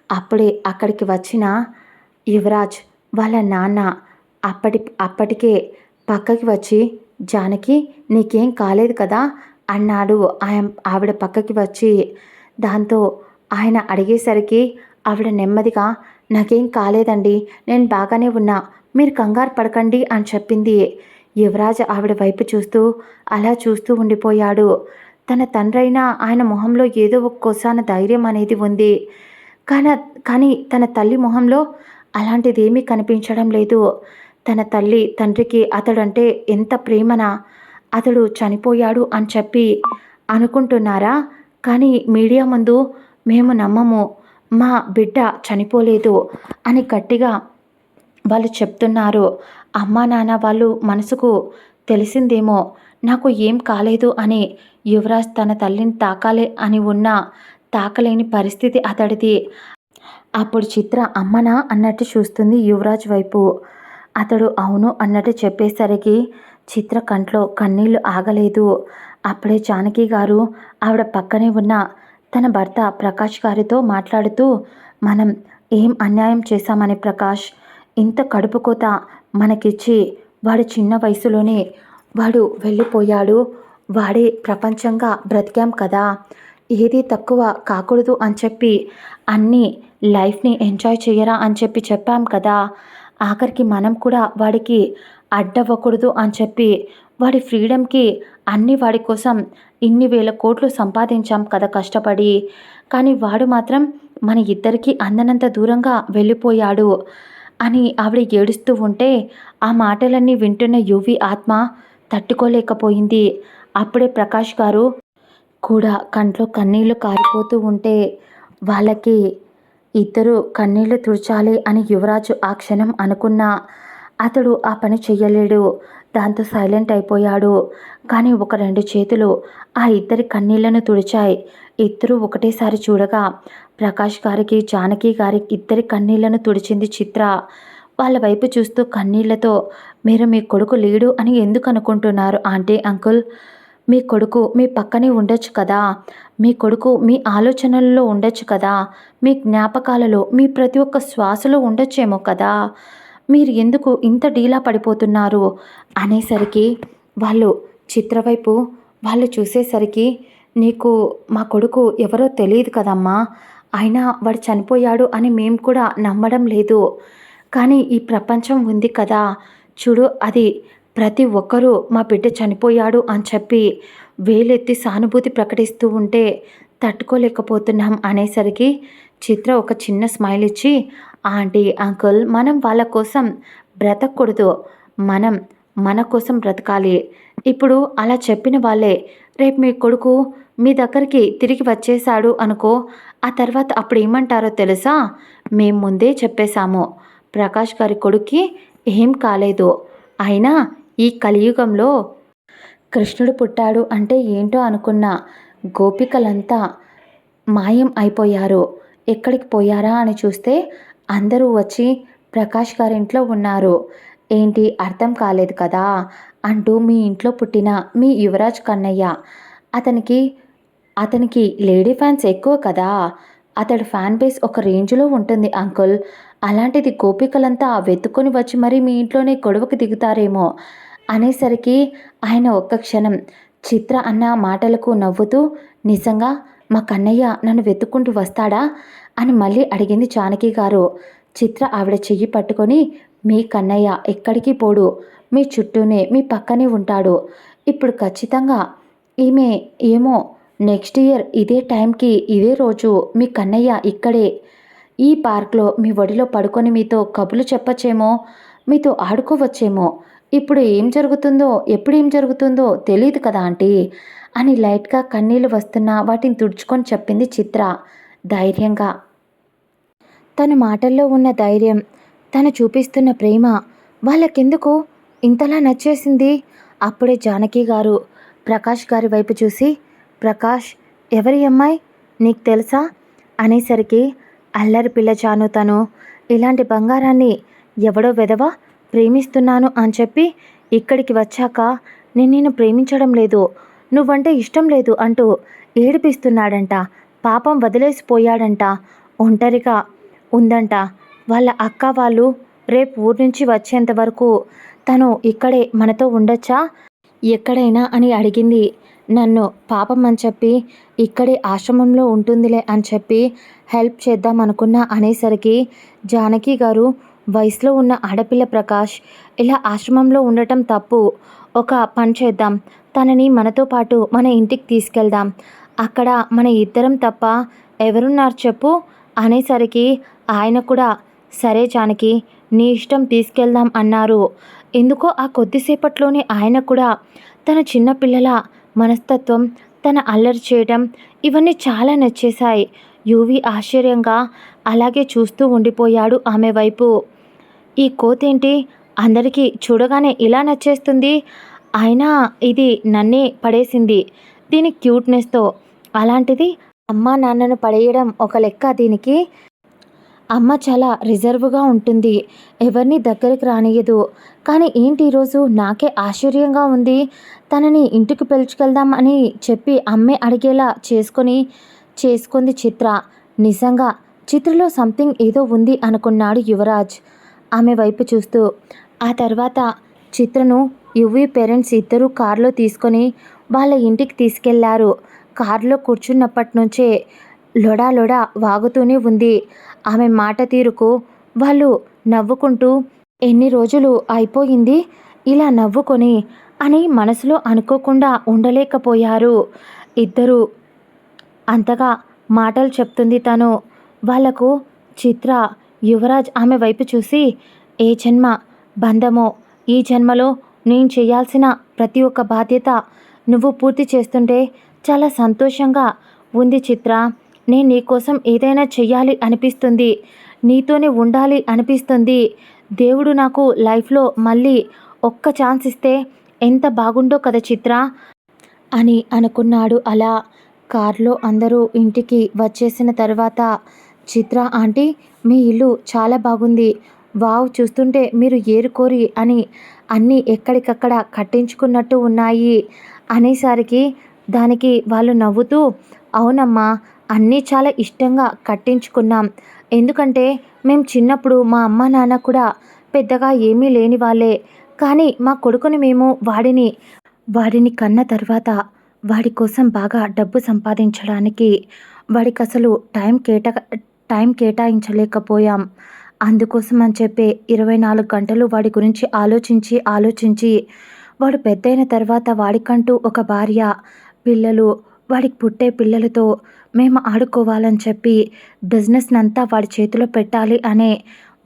అప్పుడే అక్కడికి వచ్చిన యువరాజ్ వాళ్ళ నాన్న అప్పటికే పక్కకి వచ్చి, జానకి నీకేం కాలేదు కదా అన్నాడు ఆవిడ పక్కకి వచ్చి. దాంతో ఆయన అడిగేసరికి ఆవిడ నెమ్మదిగా, నాకేం కాలేదండి, నేను బాగానే ఉన్నా, మీరు కంగారు పడకండి అని చెప్పింది. యువరాజ్ ఆవిడ వైపు చూస్తూ అలా చూస్తూ ఉండిపోయాడు. తన తండ్రైనా ఆయన మొహంలో ఏదో ఒక కొసాన ధైర్యం అనేది ఉంది, కానీ తన తల్లి మొహంలో అలాంటిదేమీ కనిపించడం లేదు. తన తల్లి తండ్రికి అతడంటే ఎంత ప్రేమనా, అతడు చనిపోయాడు అని చెప్పి అనుకుంటున్నారా? కానీ మీడియా ముందు మేము నమ్మము, మా బిడ్డ చనిపోలేదు అని గట్టిగా వాళ్ళు చెప్తున్నారు. అమ్మా నాన్న వాళ్ళు మనసుకు తెలిసిందేమో నాకు ఏం కాలేదు అని. యువరాజ్ తన తల్లిని తాకాలి అని ఉన్నా తాకలేని పరిస్థితి అతడిది. అప్పుడు చిత్ర అమ్మనా అన్నట్టు చూస్తుంది యువరాజ్ వైపు. అతడు అవును అన్నట్టు చెప్పేసరికి చిత్ర కంట్లో కన్నీళ్లు ఆగలేదు. అప్పుడే జానకి గారు ఆవిడ పక్కనే ఉన్న తన భర్త ప్రకాష్ గారితో మాట్లాడుతూ, మనం ఏం అన్యాయం చేశామని ప్రకాష్, ఇంత కడుపు కోత మనకిచ్చి వాడు చిన్న వయసులోనే వాడు వెళ్ళిపోయాడు, వాడే ప్రపంచంగా బ్రతికాం కదా, ఏది తక్కువ కాకూడదు అని చెప్పి అన్నీ లైఫ్ని ఎంజాయ్ చేయరా అని చెప్పి చెప్పాం కదా, ఆఖరికి మనం కూడా వాడికి అడ్డవ్వకూడదు అని చెప్పి వాడి ఫ్రీడమ్కి అన్ని వాడి కోసం ఇన్ని వేల కోట్లు సంపాదించాం కదా కష్టపడి, కానీ వాడు మాత్రం మన ఇద్దరికీ అందనంత దూరంగా వెళ్ళిపోయాడు అని ఆవిడ ఏడుస్తూ ఉంటే ఆ మాటలన్నీ వింటున్న యువి ఆత్మ తట్టుకోలేకపోయింది. అప్పుడే ప్రకాష్ గారు కూడా కంట్లో కన్నీళ్లు కారిపోతూ ఉంటే వాళ్ళకి ఇద్దరు కన్నీళ్లు తుడచాలి అని యువరాజు ఆ క్షణం అనుకున్నా అతడు ఆ పని చెయ్యలేడు. దాంతో సైలెంట్ అయిపోయాడు. కానీ ఒక రెండు చేతులు ఆ ఇద్దరి కన్నీళ్లను తుడిచాయి. ఇద్దరూ ఒకటేసారి చూడగా ప్రకాష్ గారికి జానకి గారి ఇద్దరి కన్నీళ్లను తుడిచింది చిత్ర. వాళ్ళ వైపు చూస్తూ కన్నీళ్లతో, మీరు మీ కొడుకు లేడు అని ఎందుకు అనుకుంటున్నారు ఆంటీ అంకుల్? మీ కొడుకు మీ పక్కనే ఉండొచ్చు కదా, మీ కొడుకు మీ ఆలోచనల్లో ఉండొచ్చు కదా, మీ జ్ఞాపకాలలో మీ ప్రతి ఒక్క శ్వాసలో ఉండొచ్చేమో కదా, మీరు ఎందుకు ఇంత డీలా పడిపోతున్నారు అనేసరికి వాళ్ళు చిత్ర వైపు వాళ్ళు చూసేసరికి, నీకు మా కొడుకు ఎవరో తెలియదు కదమ్మా, అయినా వాడు చనిపోయాడు అని మేము కూడా నమ్మడం లేదు, కానీ ఈ ప్రపంచం ఉంది కదా చూడు, అది ప్రతి ఒక్కరూ మా బిడ్డ చనిపోయాడు అని చెప్పి వేలెత్తి సానుభూతి ప్రకటిస్తూ ఉంటే తట్టుకోలేకపోతున్నాం అనేసరికి చిత్ర ఒక చిన్న స్మైల్ ఇచ్చి, ఆంటీ అంకుల్ మనం వాళ్ళ కోసం బ్రతకూడదు, మనం మన కోసం బ్రతకాలి. ఇప్పుడు అలా చెప్పిన వాళ్ళే రేపు మీ కొడుకు మీ దగ్గరికి తిరిగి వచ్చేసాడు అనుకో, ఆ తర్వాత అప్పుడు ఏమంటారో తెలుసా? మేము ముందే చెప్పేశాము, ప్రకాష్ గారి కొడుక్కి ఏం కాలేదు, అయినా ఈ కలియుగంలో కృష్ణుడు పుట్టాడు అంటే ఏంటో అనుకున్న గోపికలంతా మాయం అయిపోయారు, ఎక్కడికి పోయారా అని చూస్తే అందరూ వచ్చి ప్రకాష్ గారింట్లో ఉన్నారు, ఏంటి అర్థం కాలేదు కదా అంటూ మీ ఇంట్లో పుట్టిన మీ యువరాజ్ కన్నయ్య, అతనికి లేడీ ఫ్యాన్స్ ఎక్కువ కదా, అతడి ఫ్యాన్ బేస్ ఒక రేంజ్లో ఉంటుంది అంకుల్, అలాంటిది గోపికలంతా వెతుక్కొని వచ్చి మరీ మీ ఇంట్లోనే గొడవకు దిగుతారేమో అనేసరికి ఆయన ఒక్క క్షణం చిత్ర అన్న మాటలకు నవ్వుతూ, నిజంగా మా కన్నయ్య నన్ను వెతుక్కుంటూ వస్తాడా అని మళ్ళీ అడిగింది జానకి గారు. చిత్ర ఆవిడ చెయ్యి పట్టుకొని, మీ కన్నయ్య ఎక్కడికి పోడు, మీ చుట్టూనే మీ పక్కనే ఉంటాడు, ఇప్పుడు ఖచ్చితంగా ఈమె ఏమో నెక్స్ట్ ఇయర్ ఇదే టైంకి ఇదే రోజు మీ కన్నయ్య ఇక్కడే ఈ పార్క్లో మీ ఒడిలో పడుకొని మీతో కబుర్లు చెప్పచ్చేమో, మీతో ఆడుకోవచ్చేమో, ఇప్పుడు ఏం జరుగుతుందో ఎప్పుడు ఏం జరుగుతుందో తెలియదు కదా ఆంటీ అని లైట్గా కన్నీళ్ళు వస్తున్నా వాటిని తుడుచుకొని చెప్పింది చిత్ర ధైర్యంగా. తన మాటల్లో ఉన్న ధైర్యం, తను చూపిస్తున్న ప్రేమ వాళ్ళకెందుకు ఇంతలా నచ్చేసింది. అప్పుడే జానకి గారు ప్రకాష్ గారి వైపు చూసి, ప్రకాష్ ఎవరి అమ్మాయి నీకు తెలుసా అనేసరికి, అల్లరి పిల్ల జాను, తను ఇలాంటి బంగారాన్ని ఎవడో వెధవ ప్రేమిస్తున్నాను అని చెప్పి ఇక్కడికి వచ్చాక నేను ప్రేమించడం లేదు, నువ్వంటే ఇష్టం లేదు అంటూ ఏడిపిస్తున్నాడంట, పాపం వదిలేసిపోయాడంట, ఒంటరిగా ఉందంట, వాళ్ళ అక్క వాళ్ళు రేపు ఊరు నుంచి వచ్చేంత వరకు తను ఇక్కడే మనతో ఉండొచ్చా ఎక్కడైనా అని అడిగింది. నన్ను పాపం అని చెప్పి ఇక్కడే ఆశ్రమంలో ఉంటుందిలే అని చెప్పి హెల్ప్ చేద్దాం అనుకున్నా అనేసరికి, జానకి గారు వయసులో ఉన్న ఆడపిల్ల ప్రకాష్ ఇలా ఆశ్రమంలో ఉండటం తప్పు, ఒక పని చేద్దాం, తనని మనతో పాటు మన ఇంటికి తీసుకెళ్దాం, అక్కడ మన ఇద్దరం తప్ప ఎవరున్నారు చెప్పు అనేసరికి ఆయన కూడా, సరే జానకి నీ ఇష్టం తీసుకెళ్దాం అన్నారు. ఎందుకో ఆ కొద్దిసేపట్లోనే ఆయన కూడా తన చిన్నపిల్లల మనస్తత్వం, తన అల్లరి చేయడం ఇవన్నీ చాలా నచ్చేశాయి. యువి ఆశ్చర్యంగా అలాగే చూస్తూ ఉండిపోయాడు ఆమె వైపు. ఈ కోతేంటి అందరికీ చూడగానే ఇలా నచ్చేస్తుంది, అయినా ఇది నన్నే పడేసింది దీని క్యూట్నెస్తో. అలాంటిది అమ్మా నాన్నను పడేయడం ఒక లెక్క దీనికి. అమ్మ చాలా రిజర్వ్గా ఉంటుంది, ఎవరిని దగ్గరికి రానియదు. కానీ ఏంటి ఈరోజు నాకే ఆశ్చర్యంగా ఉంది. తనని ఇంటికి పిలుచుకెళ్దాం అని చెప్పి అమ్మే అడిగేలా చేసుకుంది చిత్ర. నిజంగా చిత్రలో సంథింగ్ ఏదో ఉంది అనుకున్నాడు యువరాజ్ ఆమె వైపు చూస్తూ. ఆ తర్వాత చిత్రను యువి పేరెంట్స్ ఇద్దరూ కారులో తీసుకొని వాళ్ళ ఇంటికి తీసుకెళ్లారు. కారులో కూర్చున్నప్పటి నుంచే లొడా లొడా వాగుతూనే ఉంది. ఆమె మాట తీరుకు వాళ్ళు నవ్వుకుంటూ ఎన్ని రోజులు అయిపోయింది ఇలా నవ్వుకొని అని మనసులో అనుకోకుండా ఉండలేకపోయారు ఇద్దరు. అంతగా మాటలు చెప్తుంది తను వాళ్లకు. చిత్ర యువరాజ్ ఆమె వైపు చూసి, ఏ జన్మ బంధమో, ఈ జన్మలో నేను చేయాల్సిన ప్రతి ఒక్క బాధ్యత నువ్వు పూర్తి చేస్తుంటే చాలా సంతోషంగా ఉంది చిత్ర. నేను నీకోసం ఏదైనా చెయ్యాలి అనిపిస్తుంది, నీతోనే ఉండాలి అనిపిస్తుంది. దేవుడు నాకు లైఫ్లో మళ్ళీ ఒక్క ఛాన్స్ ఇస్తే ఎంత బాగుండో కదా చిత్ర అని అనుకున్నాడు. అలా కారులో అందరూ ఇంటికి వచ్చేసిన తర్వాత చిత్ర ఆంటీ మీ ఇల్లు చాలా బాగుంది, వావ్ చూస్తుంటే మీరు ఏరుకోరి అని అన్నీ ఎక్కడికక్కడ కట్టించుకున్నట్టు ఉన్నాయి అనేసరికి దానికి వాళ్ళు నవ్వుతూ, అవునమ్మా అన్నీ చాలా ఇష్టంగా కట్టించుకున్నాం. ఎందుకంటే మేము చిన్నప్పుడు మా అమ్మ నాన్న కూడా పెద్దగా ఏమీ లేని వాళ్ళే. కానీ మా కొడుకుని మేము వాడిని కన్న తర్వాత వాడి కోసం బాగా డబ్బు సంపాదించడానికి వాడికి అసలు టైం కేటాయించలేకపోయాం. అందుకోసం అని చెప్పి 24 గంటలు వాడి గురించి ఆలోచించి వాడు పెద్దయిన తర్వాత వాడికంటూ ఒక భార్య, పిల్లలు, వాడికి పుట్టే పిల్లలతో మేము ఆడుకోవాలని చెప్పి బిజినెస్నంతా వాడి చేతిలో పెట్టాలి అనే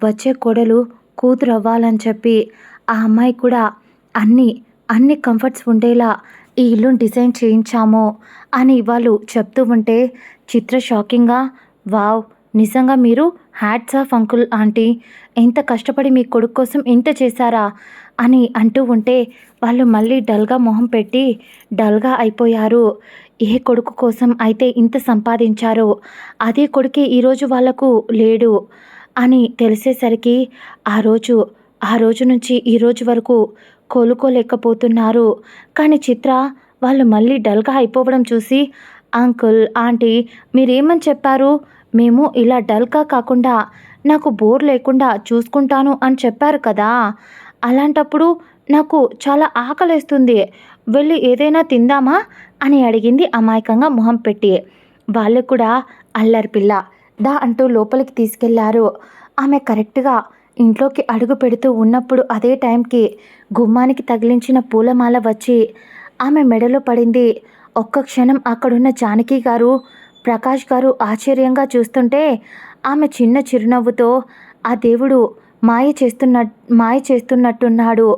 వచ్చే కోడలు కూతురు అవ్వాలని చెప్పి ఆ అమ్మాయి కూడా అన్ని కంఫర్ట్స్ ఉండేలా ఈ ఇల్లుని డిజైన్ చేయించాము అని వాళ్ళు చెప్తూ ఉంటే చిత్ర షాకింగ్గా, వావ్ నిజంగా మీరు హ్యాట్స్ ఆఫ్ అంకుల్ ఆంటీ, ఎంత కష్టపడి మీ కొడుకు కోసం ఇంత చేశారా అని అంటూ ఉంటే వాళ్ళు మళ్ళీ మొహం పెట్టి డల్గా అయిపోయారు. ఏ కొడుకు కోసం అయితే ఇంత సంపాదించారో అదే కొడుకే ఈరోజు వాళ్లకు లేడు అని తెలిసేసరికి ఆ రోజు నుంచి ఈ రోజు వరకు కోలుకోలేకపోతున్నారు. కానీ చిత్ర వాళ్ళు మళ్ళీ డల్గా అయిపోవడం చూసి, అంకుల్ ఆంటీ మీరేమని చెప్పారు, మేము ఇలా డల్గా కాకుండా నాకు బోర్ లేకుండా చూసుకుంటాను అని చెప్పారు కదా, అలాంటప్పుడు నాకు చాలా ఆకలేస్తుంది, వెళ్ళి ఏదైనా తిందామా అని అడిగింది అమాయకంగా మొహం పెట్టి. వాళ్ళు కూడా అల్లరి పిల్ల దా అంటూ లోపలికి తీసుకెళ్లారు. ఆమె కరెక్ట్గా ఇంట్లోకి అడుగు పెడుతూ ఉన్నప్పుడు అదే టైంకి గుమ్మానికి తగిలించిన పూలమాల వచ్చి ఆమె మెడలో పడింది. ఒక్క క్షణం అక్కడున్న జానకి గారు, ప్రకాష్ గారు ఆశ్చర్యంగా చూస్తుంటే ఆమె చిన్న చిరునవ్వుతో, ఆ దేవుడు మాయ చేస్తున్నట్టున్నాడు,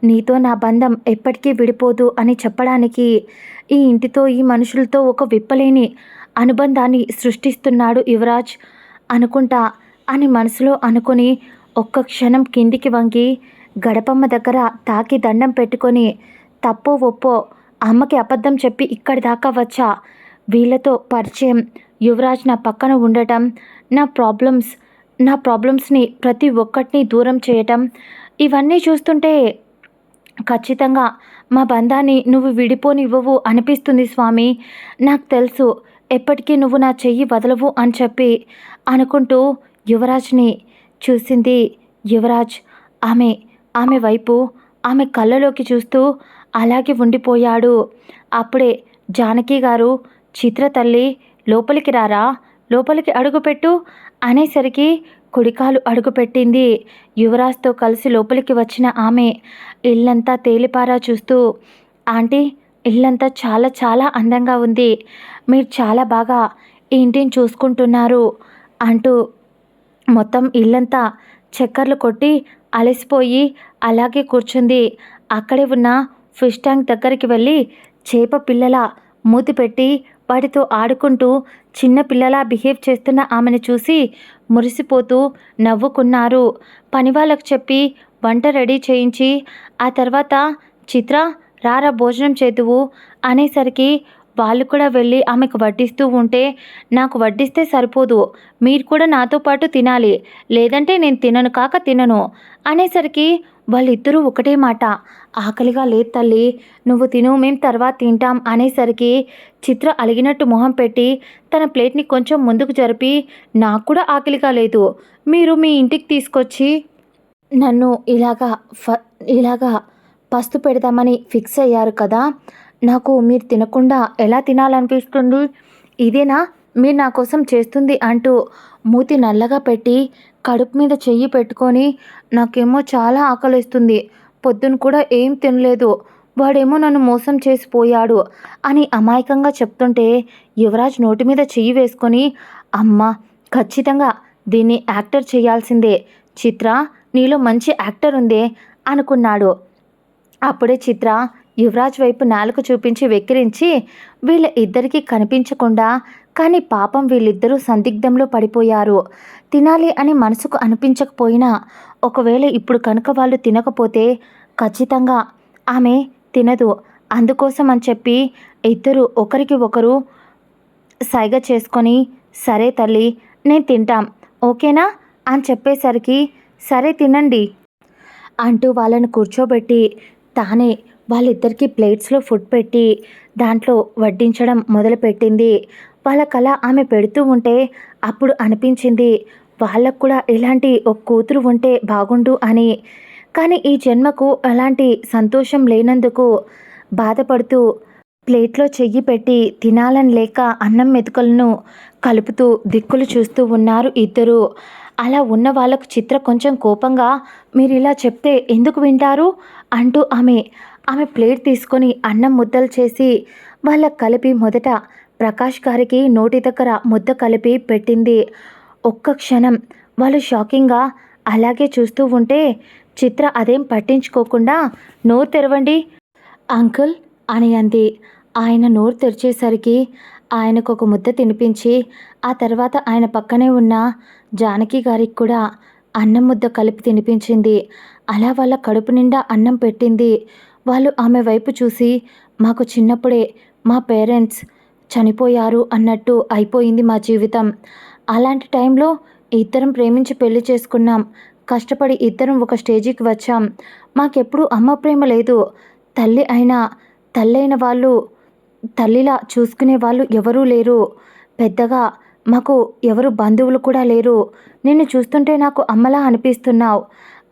నీతో నా బంధం ఎప్పటికీ విడిపోదు అని చెప్పడానికి ఈ ఇంటితో ఈ మనుషులతో ఒక విప్పలేని అనుబంధాన్ని సృష్టిస్తున్నాడు యువరాజ్ అనుకుంటా అని మనసులో అనుకుని ఒక్క క్షణం కిందికి వంగి గడపమ్మ దగ్గర తాకి దండం పెట్టుకొని, తప్పో ఒప్పో అమ్మకి అబద్ధం చెప్పి ఇక్కడి దాకా వచ్చా, వీళ్ళతో పరిచయం, యువరాజ్ నా పక్కన ఉండటం, నా ప్రాబ్లమ్స్ని ప్రతి ఒక్కటిని దూరం చేయటం, ఇవన్నీ చూస్తుంటే ఖచ్చితంగా మా బంధాన్ని నువ్వు విడిపోనివ్వవు అనిపిస్తుంది స్వామి. నాకు తెలుసు ఎప్పటికీ నువ్వు నా చెయ్యి వదలవు అని చెప్పి అనుకుంటూ యువరాజ్ని చూసింది. యువరాజ్ ఆమె వైపు ఆమె కళ్ళలోకి చూస్తూ అలాగే ఉండిపోయాడు. అప్పుడే జానకి గారు, చిత్ర తల్లి లోపలికి రారా, లోపలికి అడుగుపెట్టు అనేసరికి కుడికాలు అడుగుపెట్టింది. యువరాజ్తో కలిసి లోపలికి వచ్చిన ఆమె ఇల్లంతా తేలిపారా చూస్తూ, ఆంటీ ఇల్లంతా చాలా చాలా అందంగా ఉంది, మీరు చాలా బాగా ఈ ఇంటిని చూసుకుంటున్నారు అంటూ మొత్తం ఇల్లంతా చక్కర్లు కొట్టి అలసిపోయి అలాగే కూర్చుంది. అక్కడే ఉన్న ఫిష్ ట్యాంక్ దగ్గరికి వెళ్ళి చేప పిల్లల మూతి పెట్టి వాటితో ఆడుకుంటూ చిన్న పిల్లలా బిహేవ్ చేస్తున్న ఆమెను చూసి మురిసిపోతూ నవ్వుకున్నారు. పని వాళ్ళకు చెప్పి వంట రెడీ చేయించి ఆ తర్వాత చిత్ర రారా భోజనం చేదువు అనేసరికి వాళ్ళు కూడా వెళ్ళి ఆమెకు వడ్డిస్తూ ఉంటే, నాకు వడ్డిస్తే సరిపోదు, మీరు కూడా నాతో పాటు తినాలి, లేదంటే నేను తినను కాక తినను అనేసరికి వాళ్ళిద్దరూ ఒకటే మాట, ఆకలిగా లేదు తల్లి, నువ్వు తిను, మేం తర్వాత తింటాం అనేసరికి చిత్ర అలిగినట్టు మొహం పెట్టి తన ప్లేట్ని కొంచెం ముందుకు జరిపి, నాకు కూడా ఆకలిగా లేదు, మీరు మీ ఇంటికి తీసుకొచ్చి నన్ను ఇలాగా పస్తు పెడదామని ఫిక్స్ అయ్యారు కదా, నాకు మీరు తినకుండా ఎలా తినాలనిపిస్తుంది, ఇదేనా మీరు నా కోసం చేస్తుంది అంటూ మూతి నల్లగా పెట్టి కడుపు మీద చెయ్యి పెట్టుకొని, నాకేమో చాలా ఆకలిస్తుంది, పొద్దున కూడా ఏం తినలేదు, వాడేమో నన్ను మోసం చేసిపోయాడు అని అమాయకంగా చెప్తుంటే యువరాజ్ నోటి మీద చెయ్యి వేసుకొని, అమ్మ ఖచ్చితంగా దీన్ని యాక్టర్ చేయాల్సిందే, చిత్ర నీలో మంచి యాక్టర్ ఉందే అనుకున్నాడు. అప్పుడే చిత్ర యువరాజ్ వైపు నాలుక చూపించి వెక్కిరించి వీళ్ళ ఇద్దరికీ కనిపించకుండా, కానీ పాపం వీళ్ళిద్దరూ సందిగ్ధంలో పడిపోయారు. తినాలి అని మనసుకు అనిపించకపోయినా ఒకవేళ ఇప్పుడు కనుక వాళ్ళు తినకపోతే ఖచ్చితంగా ఆమె తినదు. అందుకోసం అని చెప్పి ఇద్దరు ఒకరికి ఒకరు సైగ చేసుకొని, సరే తల్లి నేను తింటాం ఓకేనా అని చెప్పేసరికి, సరే తినండి అంటూ వాళ్ళను కూర్చోబెట్టి తానే వాళ్ళిద్దరికీ ప్లేట్స్లో ఫుడ్ పెట్టి దాంట్లో వడ్డించడం మొదలుపెట్టింది. వాళ్ళకలా ఆమె పెడుతూ ఉంటే అప్పుడు అనిపించింది వాళ్ళకు కూడా ఇలాంటి ఒక కూతురు ఉంటే బాగుండు అని. కానీ ఈ జన్మకు అలాంటి సంతోషం లేనందుకు బాధపడుతూ ప్లేట్లో చెయ్యి పెట్టి తినాలని లేక అన్నం మెతుకులను కలుపుతూ దిక్కులు చూస్తూ ఉన్నారు ఇద్దరు. అలా ఉన్న వాళ్ళకు చిత్ర కొంచెం కోపంగా, మీరు ఇలా చెప్తే ఎందుకు వింటారు అంటూ ఆమె ప్లేట్ తీసుకొని అన్నం ముద్దలు చేసి వాళ్ళకు కలిపి మొదట ప్రకాష్ గారికి నోటి దగ్గర ముద్ద కలిపి పెట్టింది. ఒక్క క్షణం వాళ్ళు షాకింగ్గా అలాగే చూస్తూ ఉంటే చిత్ర అదేం పట్టించుకోకుండా, నోరు తెరవండి అంకుల్ అని అంది. ఆయన నోరు తెరిచేసరికి ఆయనకు ఒక ముద్ద తినిపించి ఆ తర్వాత ఆయన పక్కనే ఉన్న జానకి గారికి కూడా అన్నం ముద్ద కలిపి తినిపించింది. అలా వాళ్ళ కడుపు నిండా అన్నం పెట్టింది. వాళ్ళు ఆమె వైపు చూసి, మాకు చిన్నప్పుడే మా పేరెంట్స్ చనిపోయారు అన్నట్టు అయిపోయింది మా జీవితం, అలాంటి టైంలో ఇద్దరం ప్రేమించి పెళ్లి చేసుకున్నాం, కష్టపడి ఇద్దరం ఒక స్టేజికి వచ్చాం, మాకెప్పుడు అమ్మ ప్రేమ లేదు, తల్లైన వాళ్ళు తల్లిలా చూసుకునే వాళ్ళు ఎవరూ లేరు, పెద్దగా మాకు ఎవరు బంధువులు కూడా లేరు, నిన్ను చూస్తుంటే నాకు అమ్మలా అనిపిస్తున్నావు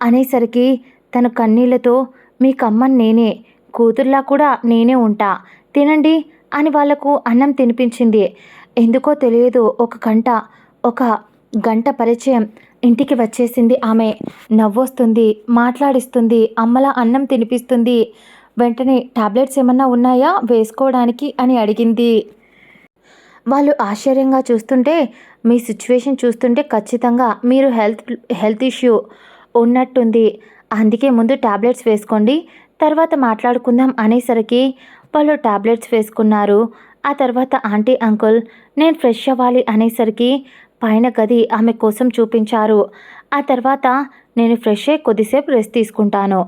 అనేసరికి తన కన్నీళ్లతో, మీకు అమ్మని నేనే, కూతుర్లా కూడా నేనే ఉంటా, తినండి అని వాళ్లకు అన్నం తినిపించింది. ఎందుకో తెలియదు ఒక గంట పరిచయం ఇంటికి వచ్చేసింది ఆమె. నవ్వొస్తుంది, మాట్లాడిస్తుంది, అమ్మలా అన్నం తినిపిస్తుంది. వెంటనే టాబ్లెట్స్ ఏమన్నా ఉన్నాయా వేసుకోవడానికి అని అడిగింది. వాళ్ళు ఆశ్చర్యంగా చూస్తుంటే, మీ సిచ్యువేషన్ చూస్తుంటే ఖచ్చితంగా మీరు హెల్త్ ఇష్యూ ఉన్నట్టుంది, అందుకే ముందు టాబ్లెట్స్ వేసుకోండి, తర్వాత మాట్లాడుకుందాం అనేసరికి వాళ్ళు టాబ్లెట్స్ వేసుకున్నారు. ఆ తర్వాత ఆంటీ అంకుల్ నేను ఫ్రెష్ అవ్వాలి అనేసరికి పైన గది ఆమె కోసం చూపించారు. ఆ తర్వాత నేను ఫ్రెష్ అయ్యి కొద్దిసేపు రెస్ట్ తీసుకుంటాను,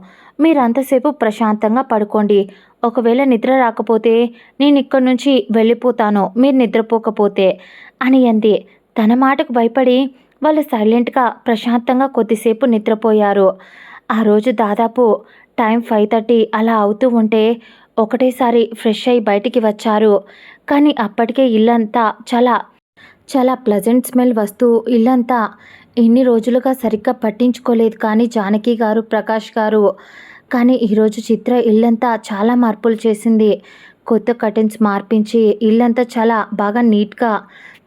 మీరంతసేపు ప్రశాంతంగా పడుకోండి, ఒకవేళ నిద్ర రాకపోతే నేను ఇక్కడి నుంచి వెళ్ళిపోతాను మీరు నిద్రపోకపోతే అని అంది. తన మాటకు భయపడి వాళ్ళు సైలెంట్గా ప్రశాంతంగా కొద్దిసేపు నిద్రపోయారు. ఆ రోజు దాదాపు టైం 5:30 అలా అవుతూ ఉంటే ఒకటేసారి ఫ్రెష్ అయి బయటికి వచ్చారు. కానీ అప్పటికే ఇల్లంతా చాలా చాలా ప్లెజెంట్ స్మెల్ వస్తూ ఇల్లంతా ఇన్ని రోజులుగా సరిగ్గా పట్టించుకోలేదు కానీ జానకి గారు, ప్రకాష్ గారు. కానీ ఈరోజు చిత్ర ఇల్లంతా చాలా మార్పులు చేసింది. కొత్త కర్టెన్స్ మార్పించి ఇల్లంతా చాలా బాగా నీట్గా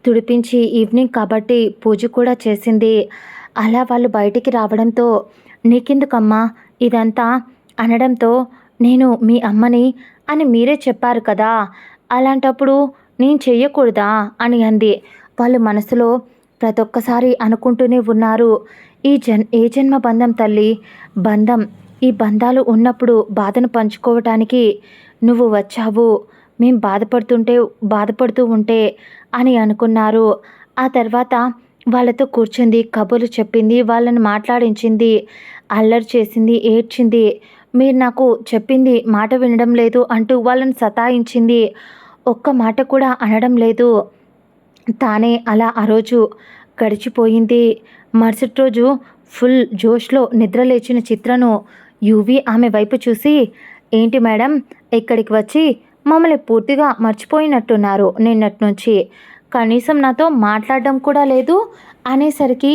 తుడిపించి ఈవినింగ్ కాబట్టి పూజ కూడా చేసింది. అలా వాళ్ళు బయటికి రావడంతో, నీకెందుకమ్మా ఇదంతా అనడంతో, నేను మీ అమ్మని అని మీరే చెప్పారు కదా, అలాంటప్పుడు నేను చెయ్యకూడదా అని అంది. వాళ్ళు మనసులో ప్రతి ఒక్కసారి అనుకుంటూనే ఉన్నారు, ఏ జన్మ బంధం తల్లి బంధం. ఈ బంధాలు ఉన్నప్పుడు బాధను పంచుకోవటానికి నువ్వు వచ్చావు. మేం బాధపడుతూ ఉంటే అని అనుకున్నారు. ఆ తర్వాత వాళ్ళతో కూర్చుంది, కబుర్లు చెప్పింది, వాళ్ళని మాట్లాడించింది, అల్లరి చేసింది, ఏడ్చింది. మీరు నాకు చెప్పింది మాట వినడం లేదు అంటూ వాళ్ళని సతాయించింది. ఒక్క మాట కూడా అనడం లేదు. తానే అలా ఆ రోజు గడిచిపోయింది. మరుసటి రోజు ఫుల్ జోష్‌లో నిద్రలేచిన చిత్రను యువి ఆమె వైపు చూసి, "ఏంటి మేడం ఇక్కడికి వచ్చి మమ్మల్ని పూర్తిగా మర్చిపోయినట్టున్నారు నిన్నటి నుంచి. కనీసం నాతో మాట్లాడడం కూడా లేదు" అనేసరికి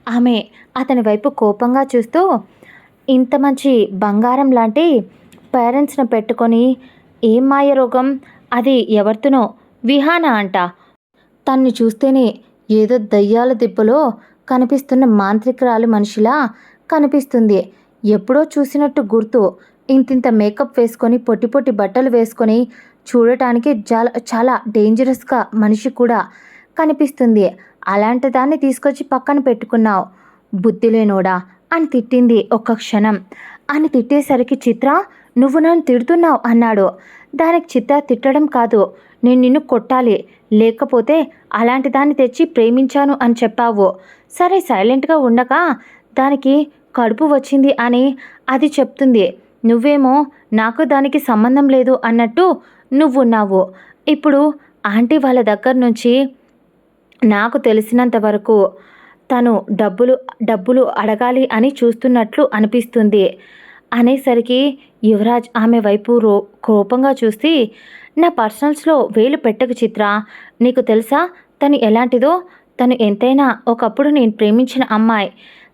ఆమె అతని వైపు కోపంగా చూస్తూ, "ఇంత మంచి బంగారం లాంటి పేరెంట్స్‌ని పెట్టుకొని ఏం మాయ రోగం? అది ఎవరితోనో విహాన అంట. తన్ని చూస్తేనే ఏదో దయ్యాల దిబ్బలో కనిపిస్తున్న మాంత్రికురాలు మనిషిలా కనిపిస్తుంది. ఎప్పుడో చూసినట్టు గుర్తు. ఇంతింత మేకప్ వేసుకొని, పొట్టి పొట్టి బట్టలు వేసుకొని చూడటానికి చాలా చాలా డేంజరస్‌గా మనిషి కూడా కనిపిస్తుంది. అలాంటి దాన్ని తీసుకొచ్చి పక్కన పెట్టుకున్నావు. బుద్ధిలేనోడా" అని తిట్టింది ఒక్క క్షణం. అని తిట్టేసరికి చిత్ర, "నువ్వు నన్ను తిడుతున్నావు" అన్నాడు. దానికి చిత్ర, "తిట్టడం కాదు, నేను నిన్ను కొట్టాలి. లేకపోతే అలాంటి దాన్ని తెచ్చి ప్రేమించాను అని చెప్పావు. సరే సైలెంట్‌గా ఉండక దానికి కడుపు వచ్చింది అని అది చెప్తుంది. నువ్వేమో నాకు దానికి సంబంధం లేదు అన్నట్టు నువ్వున్నావు. ఇప్పుడు ఆంటీ వాళ్ళ దగ్గర నుంచి నాకు తెలిసినంత వరకు తను డబ్బులు అడగాలి అని చూస్తున్నట్లు అనిపిస్తుంది" అనేసరికి యువరాజ్ ఆమె వైపు కోపంగా చూసి, "నా పర్సనల్స్‌లో వేలు పెట్టకు చిత్ర. నీకు తెలుసా తను ఎలాంటిదో? తను ఎంతైనా ఒకప్పుడు నేను ప్రేమించిన అమ్మాయి.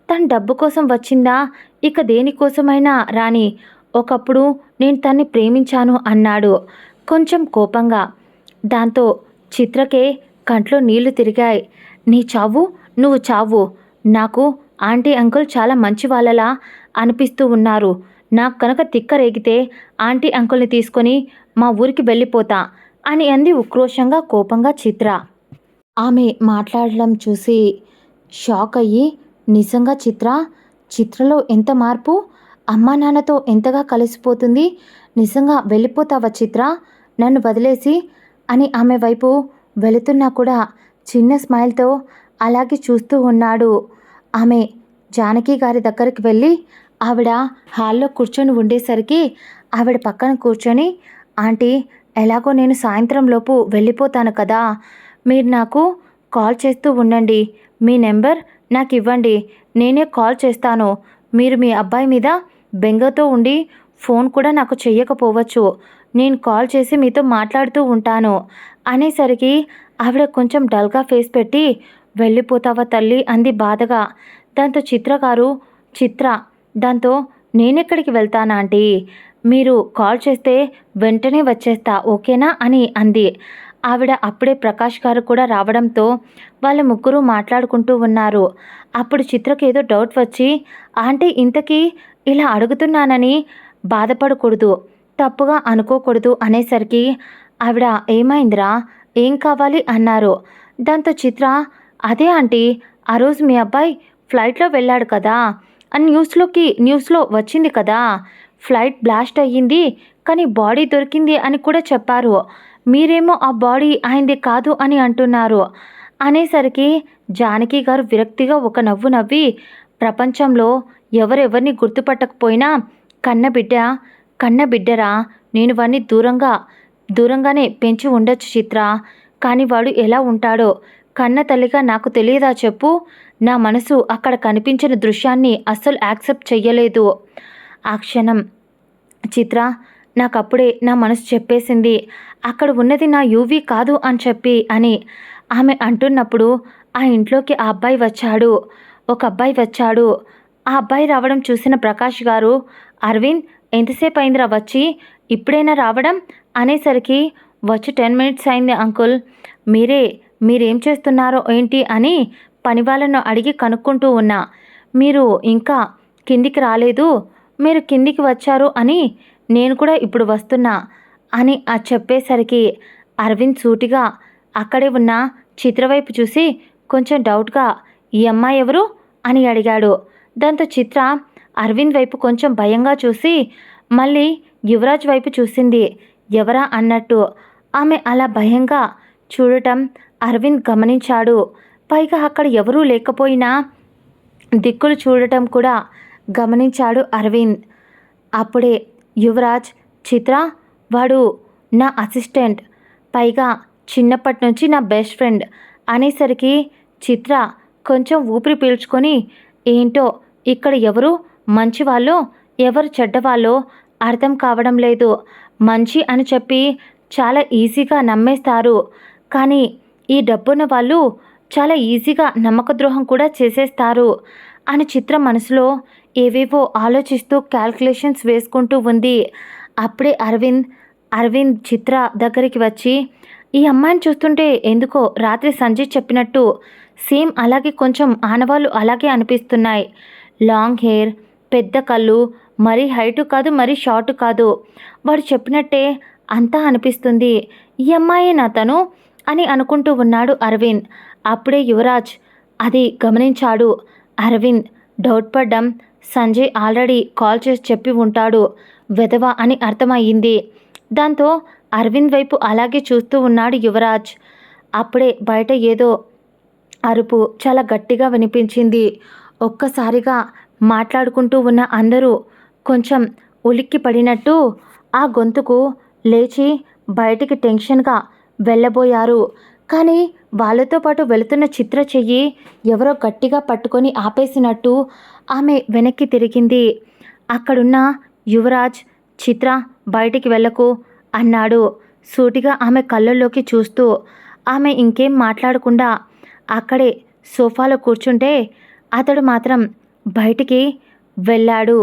తను డబ్బు కోసం వచ్చిందా? ఇక దేనికోసమైనా రాని. ఒకప్పుడు నేను తన్ని ప్రేమించాను" అన్నాడు కొంచెం కోపంగా. దాంతో చిత్రకే కంట్లో నీళ్లు తిరిగాయి. "నీ చావు నువ్వు చావు. నాకు ఆంటీ అంకుల్ చాలా మంచి వాళ్ళలా అనిపిస్తూ ఉన్నారు. నాకు కనుక తిక్క రేగితే ఆంటీ అంకుల్ని తీసుకొని మా ఊరికి వెళ్ళిపోతా" అని అంది ఉక్రోషంగా, కోపంగా చిత్ర. ఆమె మాట్లాడడం చూసి షాక్ అయ్యి, "నిజంగా చిత్ర? చిత్రలో ఎంత మార్పు? అమ్మా నాన్నతో ఎంతగా కలిసిపోతుంది. నిజంగా వెళ్ళిపోతావా చిత్ర నన్ను వదిలేసి" అని ఆమె వైపు వెళుతున్నా కూడా చిన్న స్మైల్తో అలాగే చూస్తూ ఉన్నాడు. ఆమె జానకి గారి దగ్గరికి వెళ్ళి ఆవిడ హాల్లో కూర్చొని ఉండేసరికి ఆవిడ పక్కన కూర్చొని, "ఆంటీ, ఎలాగో నేను సాయంత్రం లోపు వెళ్ళిపోతాను కదా. మీరు నాకు కాల్ చేస్తూ ఉండండి. మీ నెంబర్ నాకు ఇవ్వండి. నేనే కాల్ చేస్తాను. మీరు మీ అబ్బాయి మీద బెంగతో ఉండి ఫోన్ కూడా నాకు చెయ్యకపోవచ్చు. నేను కాల్ చేసి మీతో మాట్లాడుతూ ఉంటాను" అనేసరికి ఆవిడ కొంచెం డల్గా ఫేస్ పెట్టి, "వెళ్ళిపోతావా తల్లి" అంది బాధగా. దాంతో చిత్ర దాంతో, "నేనెక్కడికి వెళ్తాను ఆంటీ. మీరు కాల్ చేస్తే వెంటనే వచ్చేస్తా, ఓకేనా" అని అంది. ఆవిడ అప్పుడే ప్రకాష్ గారు కూడా రావడంతో వాళ్ళ ముగ్గురు మాట్లాడుకుంటూ ఉన్నారు. అప్పుడు చిత్రకు ఏదో డౌట్ వచ్చి, "ఆంటీ, ఇంతకీ ఇలా అడుగుతున్నానని బాధపడకూడదు, తప్పుగా అనుకోకూడదు" అనేసరికి ఆవిడ, "ఏమైందిరా? ఏం కావాలి" అన్నారు. దాంతో చిత్ర, "అదే ఆంటీ, ఆ రోజు మీ అబ్బాయి ఫ్లైట్లో వెళ్ళాడు కదా అని న్యూస్లో వచ్చింది కదా. ఫ్లైట్ బ్లాస్ట్ అయ్యింది కానీ బాడీ దొరికింది అని కూడా చెప్పారు. మీరేమో ఆ బాడీ ఆయనది కాదు అని అంటున్నారు" అనేసరికి జానకి గారు విరక్తిగా ఒక నవ్వు నవ్వి, "ప్రపంచంలో ఎవరెవరిని గుర్తుపట్టకపోయినా కన్న బిడ్డరా. నేను వాడిని దూరంగానే పెంచి ఉండొచ్చు చిత్ర. కానీ వాడు ఎలా ఉంటాడో కన్న తల్లిగా నాకు తెలియదా చెప్పు. నా మనసు అక్కడ కనిపించిన దృశ్యాన్ని అస్సలు యాక్సెప్ట్ చెయ్యలేదు. ఆ క్షణం చిత్ర, నాకప్పుడే నా మనసు చెప్పేసింది అక్కడ ఉన్నది నా యువి కాదు అని చెప్పి" అని ఆమె అంటున్నప్పుడు ఆ ఇంట్లోకి ఒక అబ్బాయి వచ్చాడు. ఆ అబ్బాయి రావడం చూసిన ప్రకాష్ గారు, "అరవింద్, ఎంతసేపు అయిందిరా వచ్చి? ఇప్పుడైనా రావడం" అనేసరికి, "వచ్చి 10 మినిట్స్ అయింది అంకుల్. మీరేం చేస్తున్నారో ఏంటి అని పని వాళ్ళను అడిగి కనుక్కుంటూ ఉన్నా. మీరు ఇంకా కిందికి రాలేదు. మీరు కిందికి వచ్చారు అని నేను కూడా ఇప్పుడు వస్తున్నా" అని చెప్పేసరికి అరవింద్ సూటిగా అక్కడే ఉన్న చిత్ర వైపు చూసి కొంచెం డౌట్గా, "ఈ అమ్మాయి ఎవరు?" అని అడిగాడు. దాంతో చిత్ర అరవింద్ వైపు కొంచెం భయంగా చూసి మళ్ళీ యువరాజ్ వైపు చూసింది. ఎవరా అన్నట్టు. ఆమె అలా భయంగా చూడటం అరవింద్ గమనించాడు. పైగా అక్కడ ఎవరూ లేకపోయినా దిక్కులు చూడటం కూడా గమనించాడు అరవింద్. అప్పుడే యువరాజ్, చిత్ర, వాడు నా అసిస్టెంట్, పైగా చిన్నప్పటి నుంచి నా బెస్ట్ ఫ్రెండ్ అనేసరికి చిత్ర కొంచెం ఊపిరి పీల్చుకొని, ఏంటో ఇక్కడ ఎవరు మంచివాళ్ళో ఎవరు చెడ్డవాళ్ళో అర్థం కావడం లేదు. మంచి అని చెప్పి చాలా ఈజీగా నమ్మేస్తారు, కానీ ఈ డబ్బున్న వాళ్ళు చాలా ఈజీగా నమ్మకద్రోహం కూడా చేసేస్తారు అని చిత్ర మనసులో ఏవేవో ఆలోచిస్తూ క్యాల్కులేషన్స్ వేసుకుంటూ ఉంది. అప్పుడే అరవింద్ చిత్ర దగ్గరికి వచ్చి, ఈ అమ్మాయిని చూస్తుంటే ఎందుకో రాత్రి సంజయ్ చెప్పినట్టు సేమ్ అలాగే కొంచెం ఆనవాళ్ళు అలాగే అనిపిస్తున్నాయి. లాంగ్ హెయిర్, పెద్ద కళ్ళు, మరీ హైటు కాదు మరీ షార్ట్ కాదు. వాడు చెప్పినట్టే అంతా అనిపిస్తుంది. ఈ అమ్మాయేనా తను అని అనుకుంటూ ఉన్నాడు అరవింద్. అప్పుడే యువరాజ్ అది గమనించాడు. అరవింద్ డౌట్ పడ్డం సంజయ్ ఆల్రెడీ కాల్ చేసి చెప్పి ఉంటాడు వెధవ అని అర్థమయ్యింది. దాంతో అరవింద్ వైపు అలాగే చూస్తూ ఉన్నాడు యువరాజ్. అప్పుడే బయట ఏదో అరుపు చాలా గట్టిగా వినిపించింది. ఒక్కసారిగా మాట్లాడుకుంటూ ఉన్న అందరూ కొంచెం ఉలిక్కి పడినట్టు ఆ గొంతుకు లేచి బయటికి టెన్షన్గా వెళ్ళబోయారు. కానీ వాళ్ళతో పాటు వెళుతున్న చిత్ర చెయ్యి ఎవరో గట్టిగా పట్టుకొని ఆపేసినట్టు ఆమె వెనక్కి తిరిగింది. అక్కడున్న యువరాజ్, చిత్ర బయటికి వెళ్ళకు అన్నాడు సూటిగా ఆమె కళ్ళల్లోకి చూస్తూ. ఆమె ఇంకేం మాట్లాడకుండా అక్కడే సోఫాలో కూర్చుంటే అతడు మాత్రం బయటికి వెళ్ళాడు.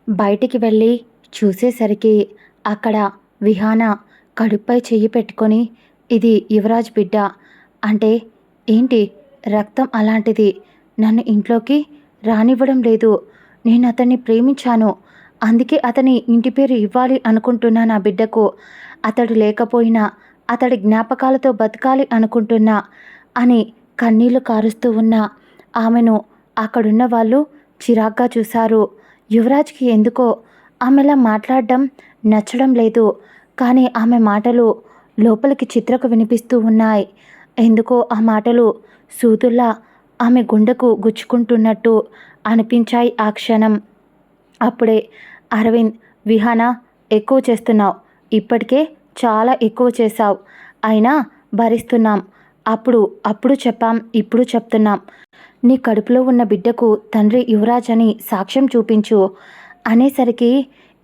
బయటికి వెళ్ళి చూసేసరికి అక్కడ విహాన కడుపుపై చెయ్యి పెట్టుకొని, ఇది యువరాజ్ బిడ్డ అంటే ఏంటి, రక్తం అలాంటిది, నన్ను ఇంట్లోకి రానివ్వడం లేదు, నేను అతన్ని ప్రేమించాను, అందుకే అతని ఇంటి పేరు ఇవ్వాలి అనుకుంటున్నా నా బిడ్డకు, అతడు లేకపోయినా అతడి జ్ఞాపకాలతో బతకాలి అనుకుంటున్నా అని కన్నీళ్లు కారుస్తూ ఉన్న ఆమెను అక్కడున్న వాళ్ళు చిరాగ్గా చూశారు. యువరాజ్కి ఎందుకో ఆమెలా మాట్లాడడం నచ్చడం లేదు. కానీ ఆమె మాటలు లోపలికి చిత్రకు వినిపిస్తూ ఉన్నాయి. ఎందుకో ఆ మాటలు సూదుల్లా ఆమె గుండెకు గుచ్చుకుంటున్నట్టు అనిపించాయి ఆ క్షణం. అప్పుడే అరవింద్, విహాన ఎక్కువ చేస్తున్నావు, ఇప్పటికే చాలా ఎక్కువ చేశావు, అయినా భరిస్తున్నాం, అప్పుడు చెప్పాం, ఇప్పుడు చెప్తున్నాం, నీ కడుపులో ఉన్న బిడ్డకు తండ్రి యువరాజ్ అని సాక్ష్యం చూపించు అనేసరికి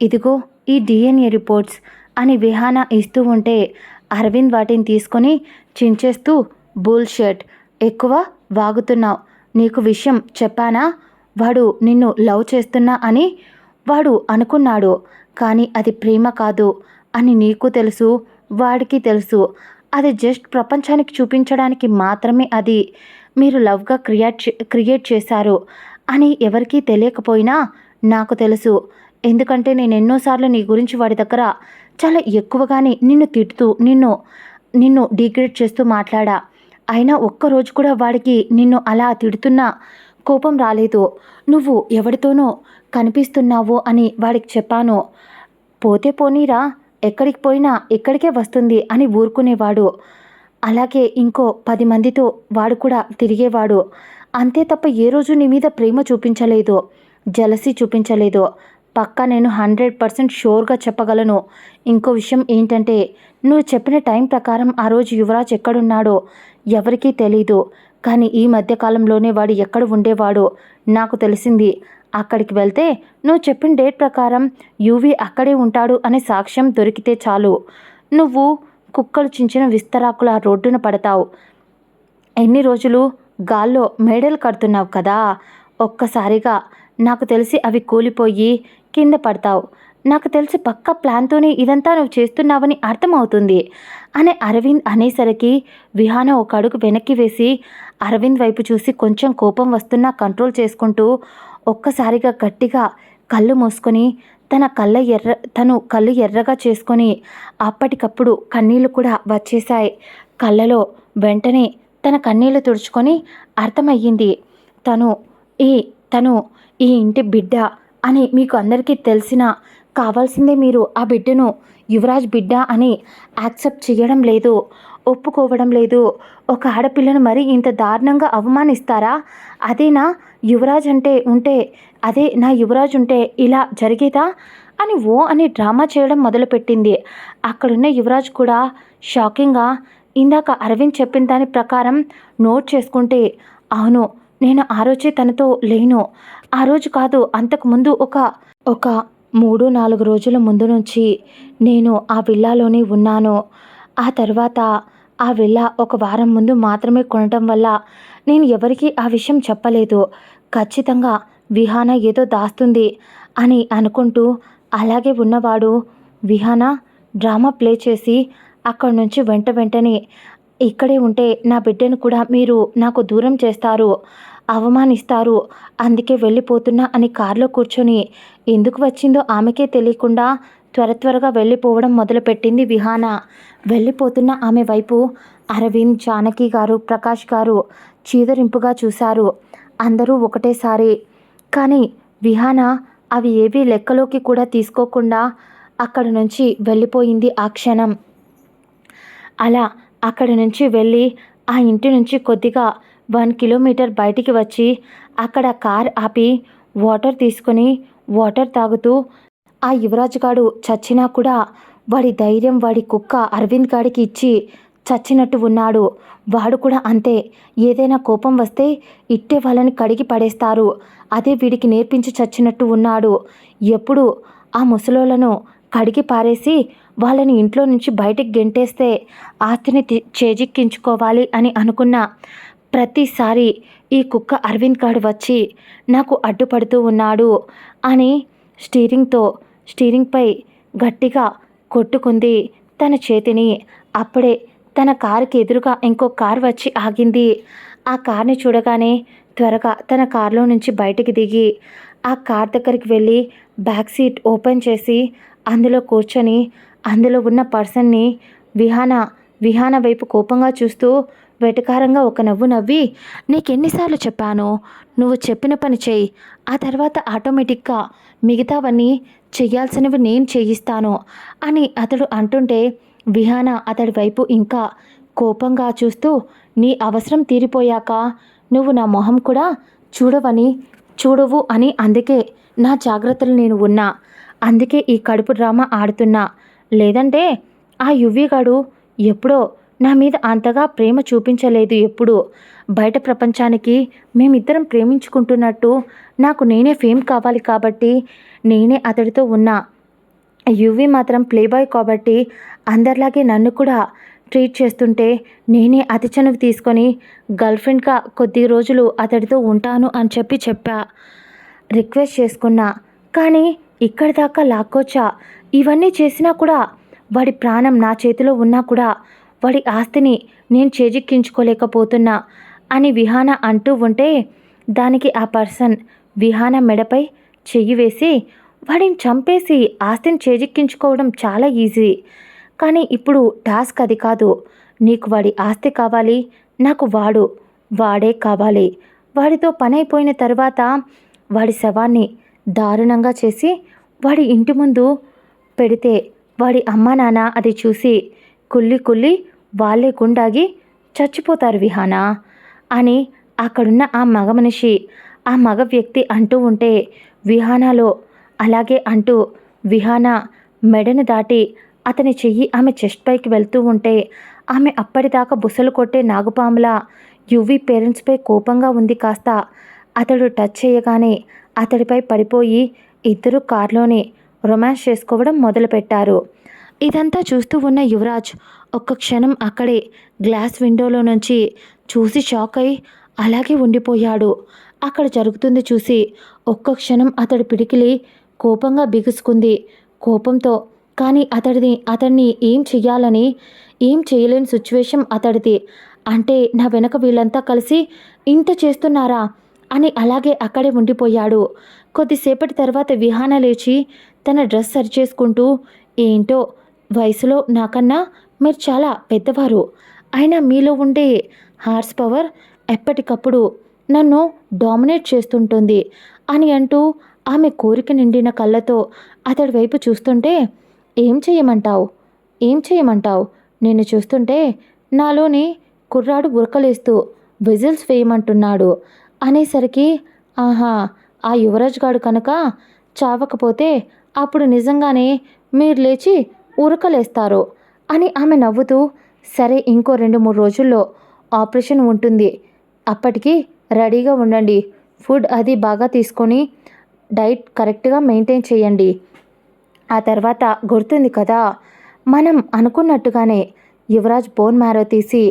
ఇదిగో ఈ DNA రిపోర్ట్స్ అని విహాన ఇస్తూ ఉంటే అరవింద్ వాటిని తీసుకొని చించేస్తూ, బుల్షిట్, ఎక్కువ వాగుతున్నావు, నీకు విషయం చెప్పానా, వాడు నిన్ను లవ్ చేస్తున్నా అని వాడు అనుకున్నాడు, కానీ అది ప్రేమ కాదు అని నీకు తెలుసు, వాడికి తెలుసు, అది జస్ట్ ప్రపంచానికి చూపించడానికి మాత్రమే అది మీరు లవ్గా క్రియేట్ చేశారు అని ఎవరికీ తెలియకపోయినా నాకు తెలుసు. ఎందుకంటే నేను ఎన్నోసార్లు నీ గురించి వాడి దగ్గర చాలా ఎక్కువగానే నిన్ను తిడుతూ నిన్ను డిగ్రేడ్ చేస్తూ మాట్లాడా, అయినా ఒక్కరోజు కూడా వాడికి నిన్ను అలా తిడుతున్నా కోపం రాలేదు. నువ్వు ఎవరితోనో కనిపిస్తున్నావు అని వాడికి చెప్పాను, పోతే పోనీరా, ఎక్కడికి పోయినా ఇక్కడికే వస్తుంది అని ఊరుకునేవాడు. అలాగే ఇంకో 10 మందితో వాడు కూడా తిరిగేవాడు. అంతే తప్ప ఏ రోజు నీ మీద ప్రేమ చూపించలేదు, జలసీ చూపించలేదు. పక్కా నేను 100% షూర్గా చెప్పగలను. ఇంకో విషయం ఏంటంటే, నువ్వు చెప్పిన టైం ప్రకారం ఆ రోజు యువరాజ్ ఎక్కడున్నాడో ఎవరికీ తెలీదు, కానీ ఈ మధ్యకాలంలోనే వాడు ఎక్కడ ఉండేవాడో నాకు తెలిసింది. అక్కడికి వెళ్తే నువ్వు చెప్పిన డేట్ ప్రకారం యువి అక్కడే ఉంటాడు అనే సాక్ష్యం దొరికితే చాలు, నువ్వు కుక్కలు చించిన విస్తరాకుల రోడ్డున పడతావు. ఎన్ని రోజులు గాల్లో మేడలు కడుతున్నావు కదా, ఒక్కసారిగా నాకు తెలిసి అవి కూలిపోయి కింద పడతావు. నాకు తెలిసి పక్క ప్లాన్తోనే ఇదంతా నువ్వు చేస్తున్నావని అర్థమవుతుంది అని అరవింద్ అనేసరికి విహాన ఒక అడుగు వెనక్కి వేసి అరవింద్ వైపు చూసి కొంచెం కోపం వస్తున్నా కంట్రోల్ చేసుకుంటూ ఒక్కసారిగా గట్టిగా కళ్ళు మూసుకొని తను కళ్ళు ఎర్రగా చేసుకొని అప్పటికప్పుడు కన్నీళ్లు కూడా వచ్చేశాయి కళ్ళలో. వెంటనే తన కన్నీళ్లు తుడుచుకొని అర్థమయ్యింది తను ఈ తను ఈ ఇంటి బిడ్డ అని మీకు అందరికీ తెలిసినా కావాల్సిందే మీరు ఆ బిడ్డను యువరాజ్ బిడ్డ అని యాక్సెప్ట్ చేయడం లేదు, ఒప్పుకోవడం లేదు. ఒక ఆడపిల్లను మరీ ఇంత దారుణంగా అవమానిస్తారా? అదేనా యువరాజ్ అంటే ఉంటే, అదే నా యువరాజ్ ఉంటే ఇలా జరిగేదా అని అని డ్రామా చేయడం మొదలుపెట్టింది. అక్కడున్న యువరాజ్ కూడా షాకింగ్గా ఇందాక అరవింద్ చెప్పిన దాని ప్రకారం నోట్ చేసుకుంటే, అవును నేను ఆ రోజే తనతో లేను. ఆ రోజు కాదు, అంతకుముందు ఒక 3-4 రోజుల ముందు నుంచి నేను ఆ విల్లాలోనే ఉన్నాను. ఆ తర్వాత ఆ విల్లా ఒక వారం ముందు మాత్రమే కొనటం వల్ల నేను ఎవరికీ ఆ విషయం చెప్పలేదు. ఖచ్చితంగా విహాన ఏదో దాస్తుంది అని అనుకుంటూ అలాగే ఉన్నవాడు విహాన డ్రామా ప్లే చేసి అక్కడి నుంచి వెంటనే ఇక్కడే ఉంటే నా బిడ్డను కూడా మీరు నాకు దూరం చేస్తారు, అవమానిస్తారు, అందుకే వెళ్ళిపోతున్నా అని కారులో కూర్చొని ఎందుకు వచ్చిందో ఆమెకే తెలియకుండా త్వరగా వెళ్ళిపోవడం మొదలుపెట్టింది విహాన. వెళ్ళిపోతున్న ఆమె వైపు అరవింద్, జానకి గారు, ప్రకాష్ గారు చీదరింపుగా చూశారు. అందరూ ఒకటేసారి. కానీ విహాన అవి ఏవీ లెక్కలోకి కూడా తీసుకోకుండా అక్కడి నుంచి వెళ్ళిపోయింది ఆ క్షణం. అలా అక్కడి నుంచి వెళ్ళి ఆ ఇంటి నుంచి కొద్దిగా 1 కిలోమీటర్ బయటికి వచ్చి అక్కడ కార్ ఆపి వాటర్ తీసుకొని వాటర్ తాగుతూ ఆ యువరాజ్ గాడు చచ్చినా కూడా వాడి ధైర్యం వాడి కుక్క అరవింద్ గాడికి ఇచ్చి చచ్చినట్టు ఉన్నాడు. వాడు కూడా అంతే, ఏదైనా కోపం వస్తే ఇట్టే వాళ్ళని కడిగి పడేస్తారు, అదే వీడికి నేర్పించి చచ్చినట్టు ఉన్నాడు. ఎప్పుడు ఆ ముసలోళ్ళను కడిగి పారేసి వాళ్ళని ఇంట్లో నుంచి బయటికి గెంటేస్తే ఆస్తిని చేజిక్కించుకోవాలి అని అనుకున్న ప్రతిసారి ఈ కుక్క అరవింద్ గాడు వచ్చి నాకు అడ్డుపడుతూ ఉన్నాడు అని స్టీరింగ్పై గట్టిగా కొట్టుకుంది తన చేతిని. అప్పుడే తన కారుకి ఎదురుగా ఇంకో కారు వచ్చి ఆగింది. ఆ కార్ని చూడగానే త్వరగా తన కారులో నుంచి బయటికి దిగి ఆ కార్ దగ్గరికి వెళ్ళి బ్యాక్ సీట్ ఓపెన్ చేసి అందులో కూర్చొని అందులో ఉన్న పర్సన్ని విహాన వైపు కోపంగా చూస్తూ వెటకారంగా ఒక నవ్వు నవ్వి, నీకెన్నిసార్లు చెప్పాను, నువ్వు చెప్పిన పని చేయి, ఆ తర్వాత ఆటోమేటిక్గా మిగతావన్నీ చెయ్యాల్సినవి నేను చేయిస్తాను అని అతడు అంటుంటే విహాన అతడి వైపు ఇంకా కోపంగా చూస్తూ, నీ అవసరం తీరిపోయాక నువ్వు నా మొహం కూడా చూడవు అని అందుకే నా జాగ్రత్తలు నేను ఉన్నా, అందుకే ఈ కడుపు డ్రామా ఆడుతున్నా. లేదంటే ఆ యువ్విగాడు ఎప్పుడో నా మీద అంతగా ప్రేమ చూపించలేదు. ఎప్పుడు బయట ప్రపంచానికి మేమిద్దరం ప్రేమించుకుంటున్నట్టు నాకు నేనే ఫేమ్ కావాలి కాబట్టి నేనే అతడితో ఉన్నా. యువి మాత్రం ప్లేబాయ్ కాబట్టి అందరిలాగే నన్ను కూడా ట్రీట్ చేస్తుంటే నేనే అతి చనువు తీసుకొని గర్ల్ఫ్రెండ్గా కొద్ది రోజులు అతడితో ఉంటాను అని చెప్పా, రిక్వెస్ట్ చేసుకున్నా. కానీ ఇక్కడి దాకా లాక్కొచ్చా. ఇవన్నీ చేసినా కూడా వాడి ప్రాణం నా చేతిలో ఉన్నా కూడా వాడి ఆస్తిని నేను చేజిక్కించుకోలేకపోతున్నా అని విహాన అంటూ ఉంటే దానికి ఆ పర్సన్ విహాన మెడపై చెయ్యి వేసి, వాడిని చంపేసి ఆస్తిని చేజిక్కించుకోవడం చాలా ఈజీ, కానీ ఇప్పుడు టాస్క్ అది కాదు. నీకు వాడి ఆస్తి కావాలి, నాకు వాడే కావాలి. వాడితో పని అయిపోయిన తర్వాత వాడి శవాన్ని దారుణంగా చేసి వాడి ఇంటి ముందు పెడితే వాడి అమ్మా నాన్న అది చూసి కుళ్ళి వాళ్ళే గుండాగి చచ్చిపోతారు విహాన అని అక్కడున్న ఆ మగ మనిషి, ఆ మగ వ్యక్తి అంటూ ఉంటే విహానాలో అలాగే అంటూ విహాన మెడను దాటి అతని చెయ్యి ఆమె చెస్ట్ పైకి వెళ్తూ ఉంటే ఆమె అప్పటిదాకా బుసలు కొట్టే నాగుపాముల యువి పేరెంట్స్పై కోపంగా ఉంది. కాస్త అతడు టచ్ చేయగానే అతడిపై పడిపోయి ఇద్దరు కార్లోనే రొమాన్స్ చేసుకోవడం మొదలుపెట్టారు. ఇదంతా చూస్తూ ఉన్న యువరాజ్ ఒక్క క్షణం అక్కడే గ్లాస్ విండోలో నుంచి చూసి షాక్ అయి అలాగే ఉండిపోయాడు. అక్కడ జరుగుతుంది చూసి ఒక్క క్షణం అతడి పిడికిలి కోపంగా బిగుసుకుంది. కోపంతో కానీ అతన్ని ఏం చేయలేని సిచ్యువేషన్ అతడిది. అంటే నా వెనక వీళ్ళంతా కలిసి ఇంత చేస్తున్నారా అని అలాగే అక్కడే ఉండిపోయాడు. కొద్దిసేపటి తర్వాత విహాన లేచి తన డ్రెస్ సరిచేసుకుంటూ, ఏంటో వయసులో నాకన్నా మీరు చాలా పెద్దవారు, అయినా మీలో ఉండే హార్స్ పవర్ ఎప్పటికప్పుడు నన్ను డామినేట్ చేస్తుంటుంది అని అంటూ ఆమె కోరిక నిండిన కళ్ళతో అతడి వైపు చూస్తుంటే, ఏం చేయమంటావు? ఏం చేయమంటావు? నిన్ను చూస్తుంటే నాలోని కుర్రాడు ఉరకలేస్తూ విజిల్స్ వేయమంటున్నాడు అనేసరికి, ఆహా! ఆ యువరాజ్ గాడు కనుక చావకపోతే అప్పుడు నిజంగానే మీరు లేచి ఉరకలేస్తారు అని ఆమె నవ్వుతూ, సరే ఇంకో 2-3 రోజుల్లో ఆపరేషన్ ఉంటుంది. అప్పటికి రెడీగా ఉండండి. ఫుడ్ అది బాగా తీసుకొని డైట్ కరెక్ట్‌గా మెయింటైన్ చేయండి. ఆ తర్వాత గుర్తుంది కదా! మనం అనుకున్నట్టుగానే యువరాజ్ బోన్ మ్యారో తీసి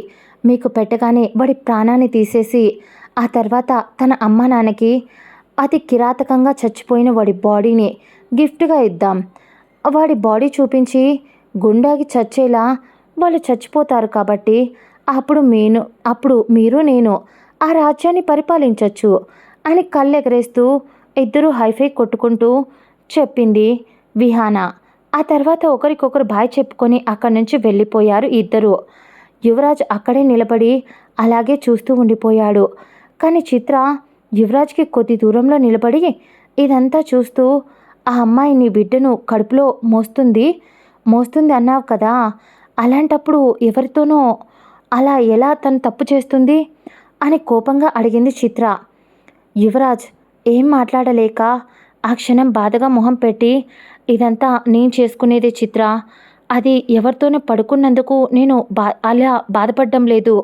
మీకు పెట్టగానే వాడి ప్రాణాన్ని తీసేసి, ఆ తర్వాత తన అమ్మా నాన్నకి అతి కిరాతకంగా చచ్చిపోయిన వాడి బాడీని గిఫ్ట్‌గా ఇద్దాం. వాడి బాడీ చూపించి గుండాగి చచ్చేలా వాళ్ళు చచ్చిపోతారు కాబట్టి అప్పుడు మీరు నేను ఆ రాజ్యాన్ని పరిపాలించొచ్చు అని కళ్ళెగరేస్తూ ఇద్దరూ హైఫై కొట్టుకుంటూ చెప్పింది విహానా. ఆ తర్వాత ఒకరికొకరు బాయ్ చెప్పుకొని అక్కడి నుంచి వెళ్ళిపోయారు ఇద్దరు. యువరాజ్ అక్కడే నిలబడి అలాగే చూస్తూ ఉండిపోయాడు. కానీ చిత్ర యువరాజ్కి కొద్ది దూరంలో నిలబడి ఇదంతా చూస్తూ, ఆ అమ్మాయి నీ బిడ్డను కడుపులో మోస్తుంది అన్నావు కదా, అలాంటప్పుడు ఎవరితోనో అలా ఎలా తను తప్పు చేస్తుంది అని కోపంగా అడిగింది చిత్ర. యువరాజ్ ఏం మాట్లాడలేక ఆ క్షణం బాధగా మొహం పెట్టి, ఇదంతా నేను చేసుకునేదే చిత్ర, అది ఎవరితోనో పడుకున్నందుకు నేను అలా బాధపడడం లేదు.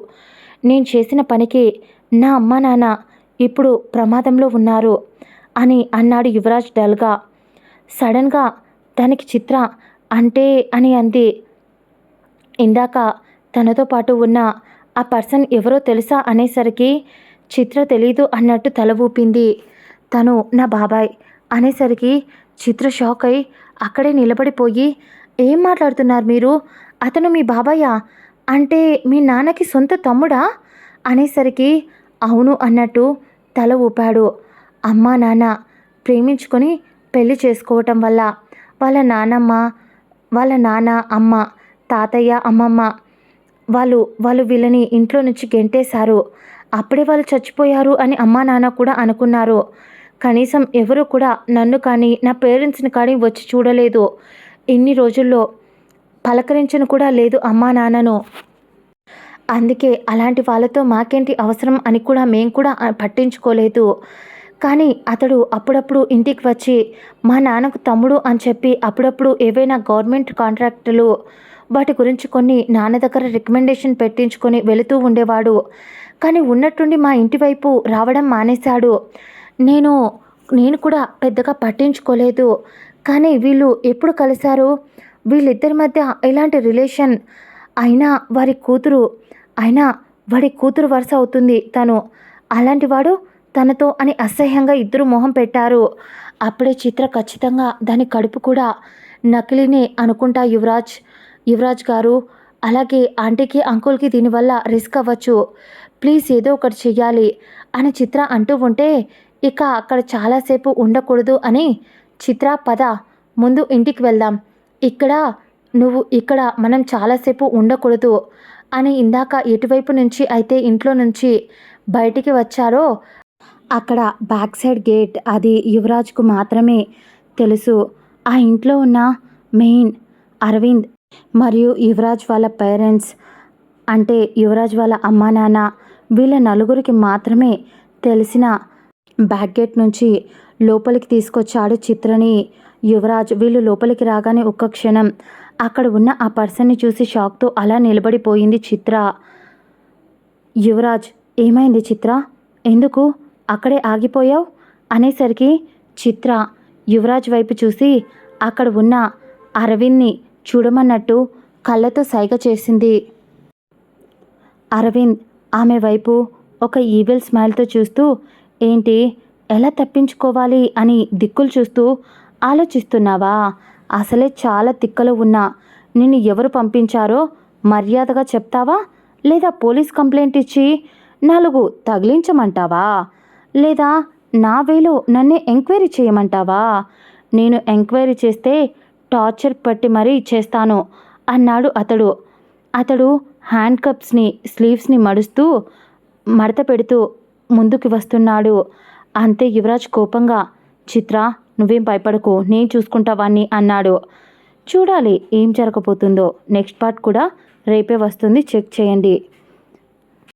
నేను చేసిన పనికి నా అమ్మా నాన్న ఇప్పుడు ప్రమాదంలో ఉన్నారు అని అన్నాడు యువరాజ్ డల్గా. సడన్గా దానికి చిత్ర అంటే అని అంది. ఇందాక తనతో పాటు ఉన్న ఆ పర్సన్ ఎవరో తెలుసా అనేసరికి చిత్ర తెలీదు అన్నట్టు తల ఊపింది. తను నా బాబాయ్ అనేసరికి చిత్ర షాక్ అయి అక్కడే నిలబడిపోయి, ఏం మాట్లాడుతున్నారు మీరు? అతను మీ బాబాయా? అంటే మీ నాన్నకి సొంత తమ్ముడా అనేసరికి అవును అన్నట్టు తల ఊపాడు. అమ్మా నాన్న ప్రేమించుకొని పెళ్లి చేసుకోవటం వల్ల వాళ్ళ నాన్న అమ్మ తాతయ్య అమ్మమ్మ వాళ్ళు వీళ్ళని ఇంట్లో నుంచి గెంటేశారు. అప్పుడే వాళ్ళు చచ్చిపోయారు అని అమ్మా నాన్న కూడా అనుకున్నారు. కనీసం ఎవరు కూడా నన్ను కానీ నా పేరెంట్స్ని కానీ వచ్చి చూడలేదు. ఇన్ని రోజుల్లో పలకరించను కూడా లేదు అమ్మా నాన్నను. అందుకే అలాంటి వాళ్ళతో మాకేంటి అవసరం అని కూడా మేం కూడా పట్టించుకోలేదు. కానీ అతడు అప్పుడప్పుడు ఇంటికి వచ్చి మా నాన్నకు తమ్ముడు అని చెప్పి అప్పుడప్పుడు ఏవైనా గవర్నమెంట్ కాంట్రాక్టులు వాటి గురించి కొన్ని నాన్న దగ్గర రికమెండేషన్ పెట్టించుకొని వెళుతూ ఉండేవాడు. కానీ ఉన్నట్టుండి మా ఇంటి వైపు రావడం మానేశాడు. నేను కూడా పెద్దగా పట్టించుకోలేదు. కానీ వీళ్ళు ఎప్పుడు కలిశారు? వీళ్ళిద్దరి మధ్య ఎలాంటి రిలేషన్ అయినా వాడి కూతురు వరుస అవుతుంది తను. అలాంటి వాడు తనతో అని అసహ్యంగా ఇద్దరు మొహం పెట్టారు. అప్పుడే చిత్ర ఖచ్చితంగా దాని కడుపు కూడా నకిలీనే అనుకుంటా యువరాజ్ గారు, అలాగే ఆంటీకి అంకుల్కి దీనివల్ల రిస్క్ అవ్వచ్చు, ప్లీజ్ ఏదో ఒకటి చెయ్యాలి అని చిత్ర అంటూ ఉంటే, ఇక అక్కడ చాలాసేపు ఉండకూడదు అని చిత్ర పద ముందు ఇంటికి వెళ్దాం, ఇక్కడ మనం చాలాసేపు ఉండకూడదు అని ఇందాక ఎటువైపు నుంచి అయితే ఇంట్లో నుంచి బయటికి వచ్చారో అక్కడ బ్యాక్ సైడ్ గేట్ అది యువరాజ్కు మాత్రమే తెలుసు. ఆ ఇంట్లో ఉన్న మెయిన్ అరవింద్ మరియు యువరాజ్ వాళ్ళ పేరెంట్స్ అంటే యువరాజ్ వాళ్ళ అమ్మా నాన్న వీళ్ళ నలుగురికి మాత్రమే తెలిసిన బ్యాక్ గేట్ నుంచి లోపలికి తీసుకొచ్చాడు చిత్రని యువరాజ్. వీళ్ళు లోపలికి రాగానే ఒక్క క్షణం అక్కడ ఉన్న ఆ పర్సన్ని చూసి షాక్తో అలా నిలబడిపోయింది చిత్ర. యువరాజ్ ఏమైంది చిత్ర, ఎందుకు అక్కడే ఆగిపోయావు అనేసరికి చిత్ర యువరాజ్ వైపు చూసి అక్కడ ఉన్న అరవింద్ని చూడమన్నట్టు కళ్ళతో సైగ చేసింది. అరవింద్ ఆమె వైపు ఒక ఈవిల్ స్మైల్తో చూస్తూ, ఏంటి ఎలా తప్పించుకోవాలి అని దిక్కులు చూస్తూ ఆలోచిస్తున్నావా? అసలే చాలా తిక్కలో ఉన్నా. నిన్ను ఎవరు పంపించారో మర్యాదగా చెప్తావా, లేదా పోలీస్ కంప్లైంట్ ఇచ్చి 4 తగిలించమంటావా, లేదా నా వేలో నన్నే ఎంక్వైరీ చేయమంటావా? నేను ఎంక్వైరీ చేస్తే టార్చర్ పట్టి మరీ చేస్తాను అన్నాడు అతడు హ్యాండ్ కప్స్ని స్లీవ్స్ని మడత పెడుతూ ముందుకు వస్తున్నాడు. అంతే యువరాజ్ కోపంగా, చిత్ర నువ్వేం భయపడకు, నేను చూసుకుంటా వాణ్ణి అన్నాడు. చూడాలి ఏం జరగబోతుందో. నెక్స్ట్ పార్ట్ కూడా రేపే వస్తుంది, చెక్ చేయండి.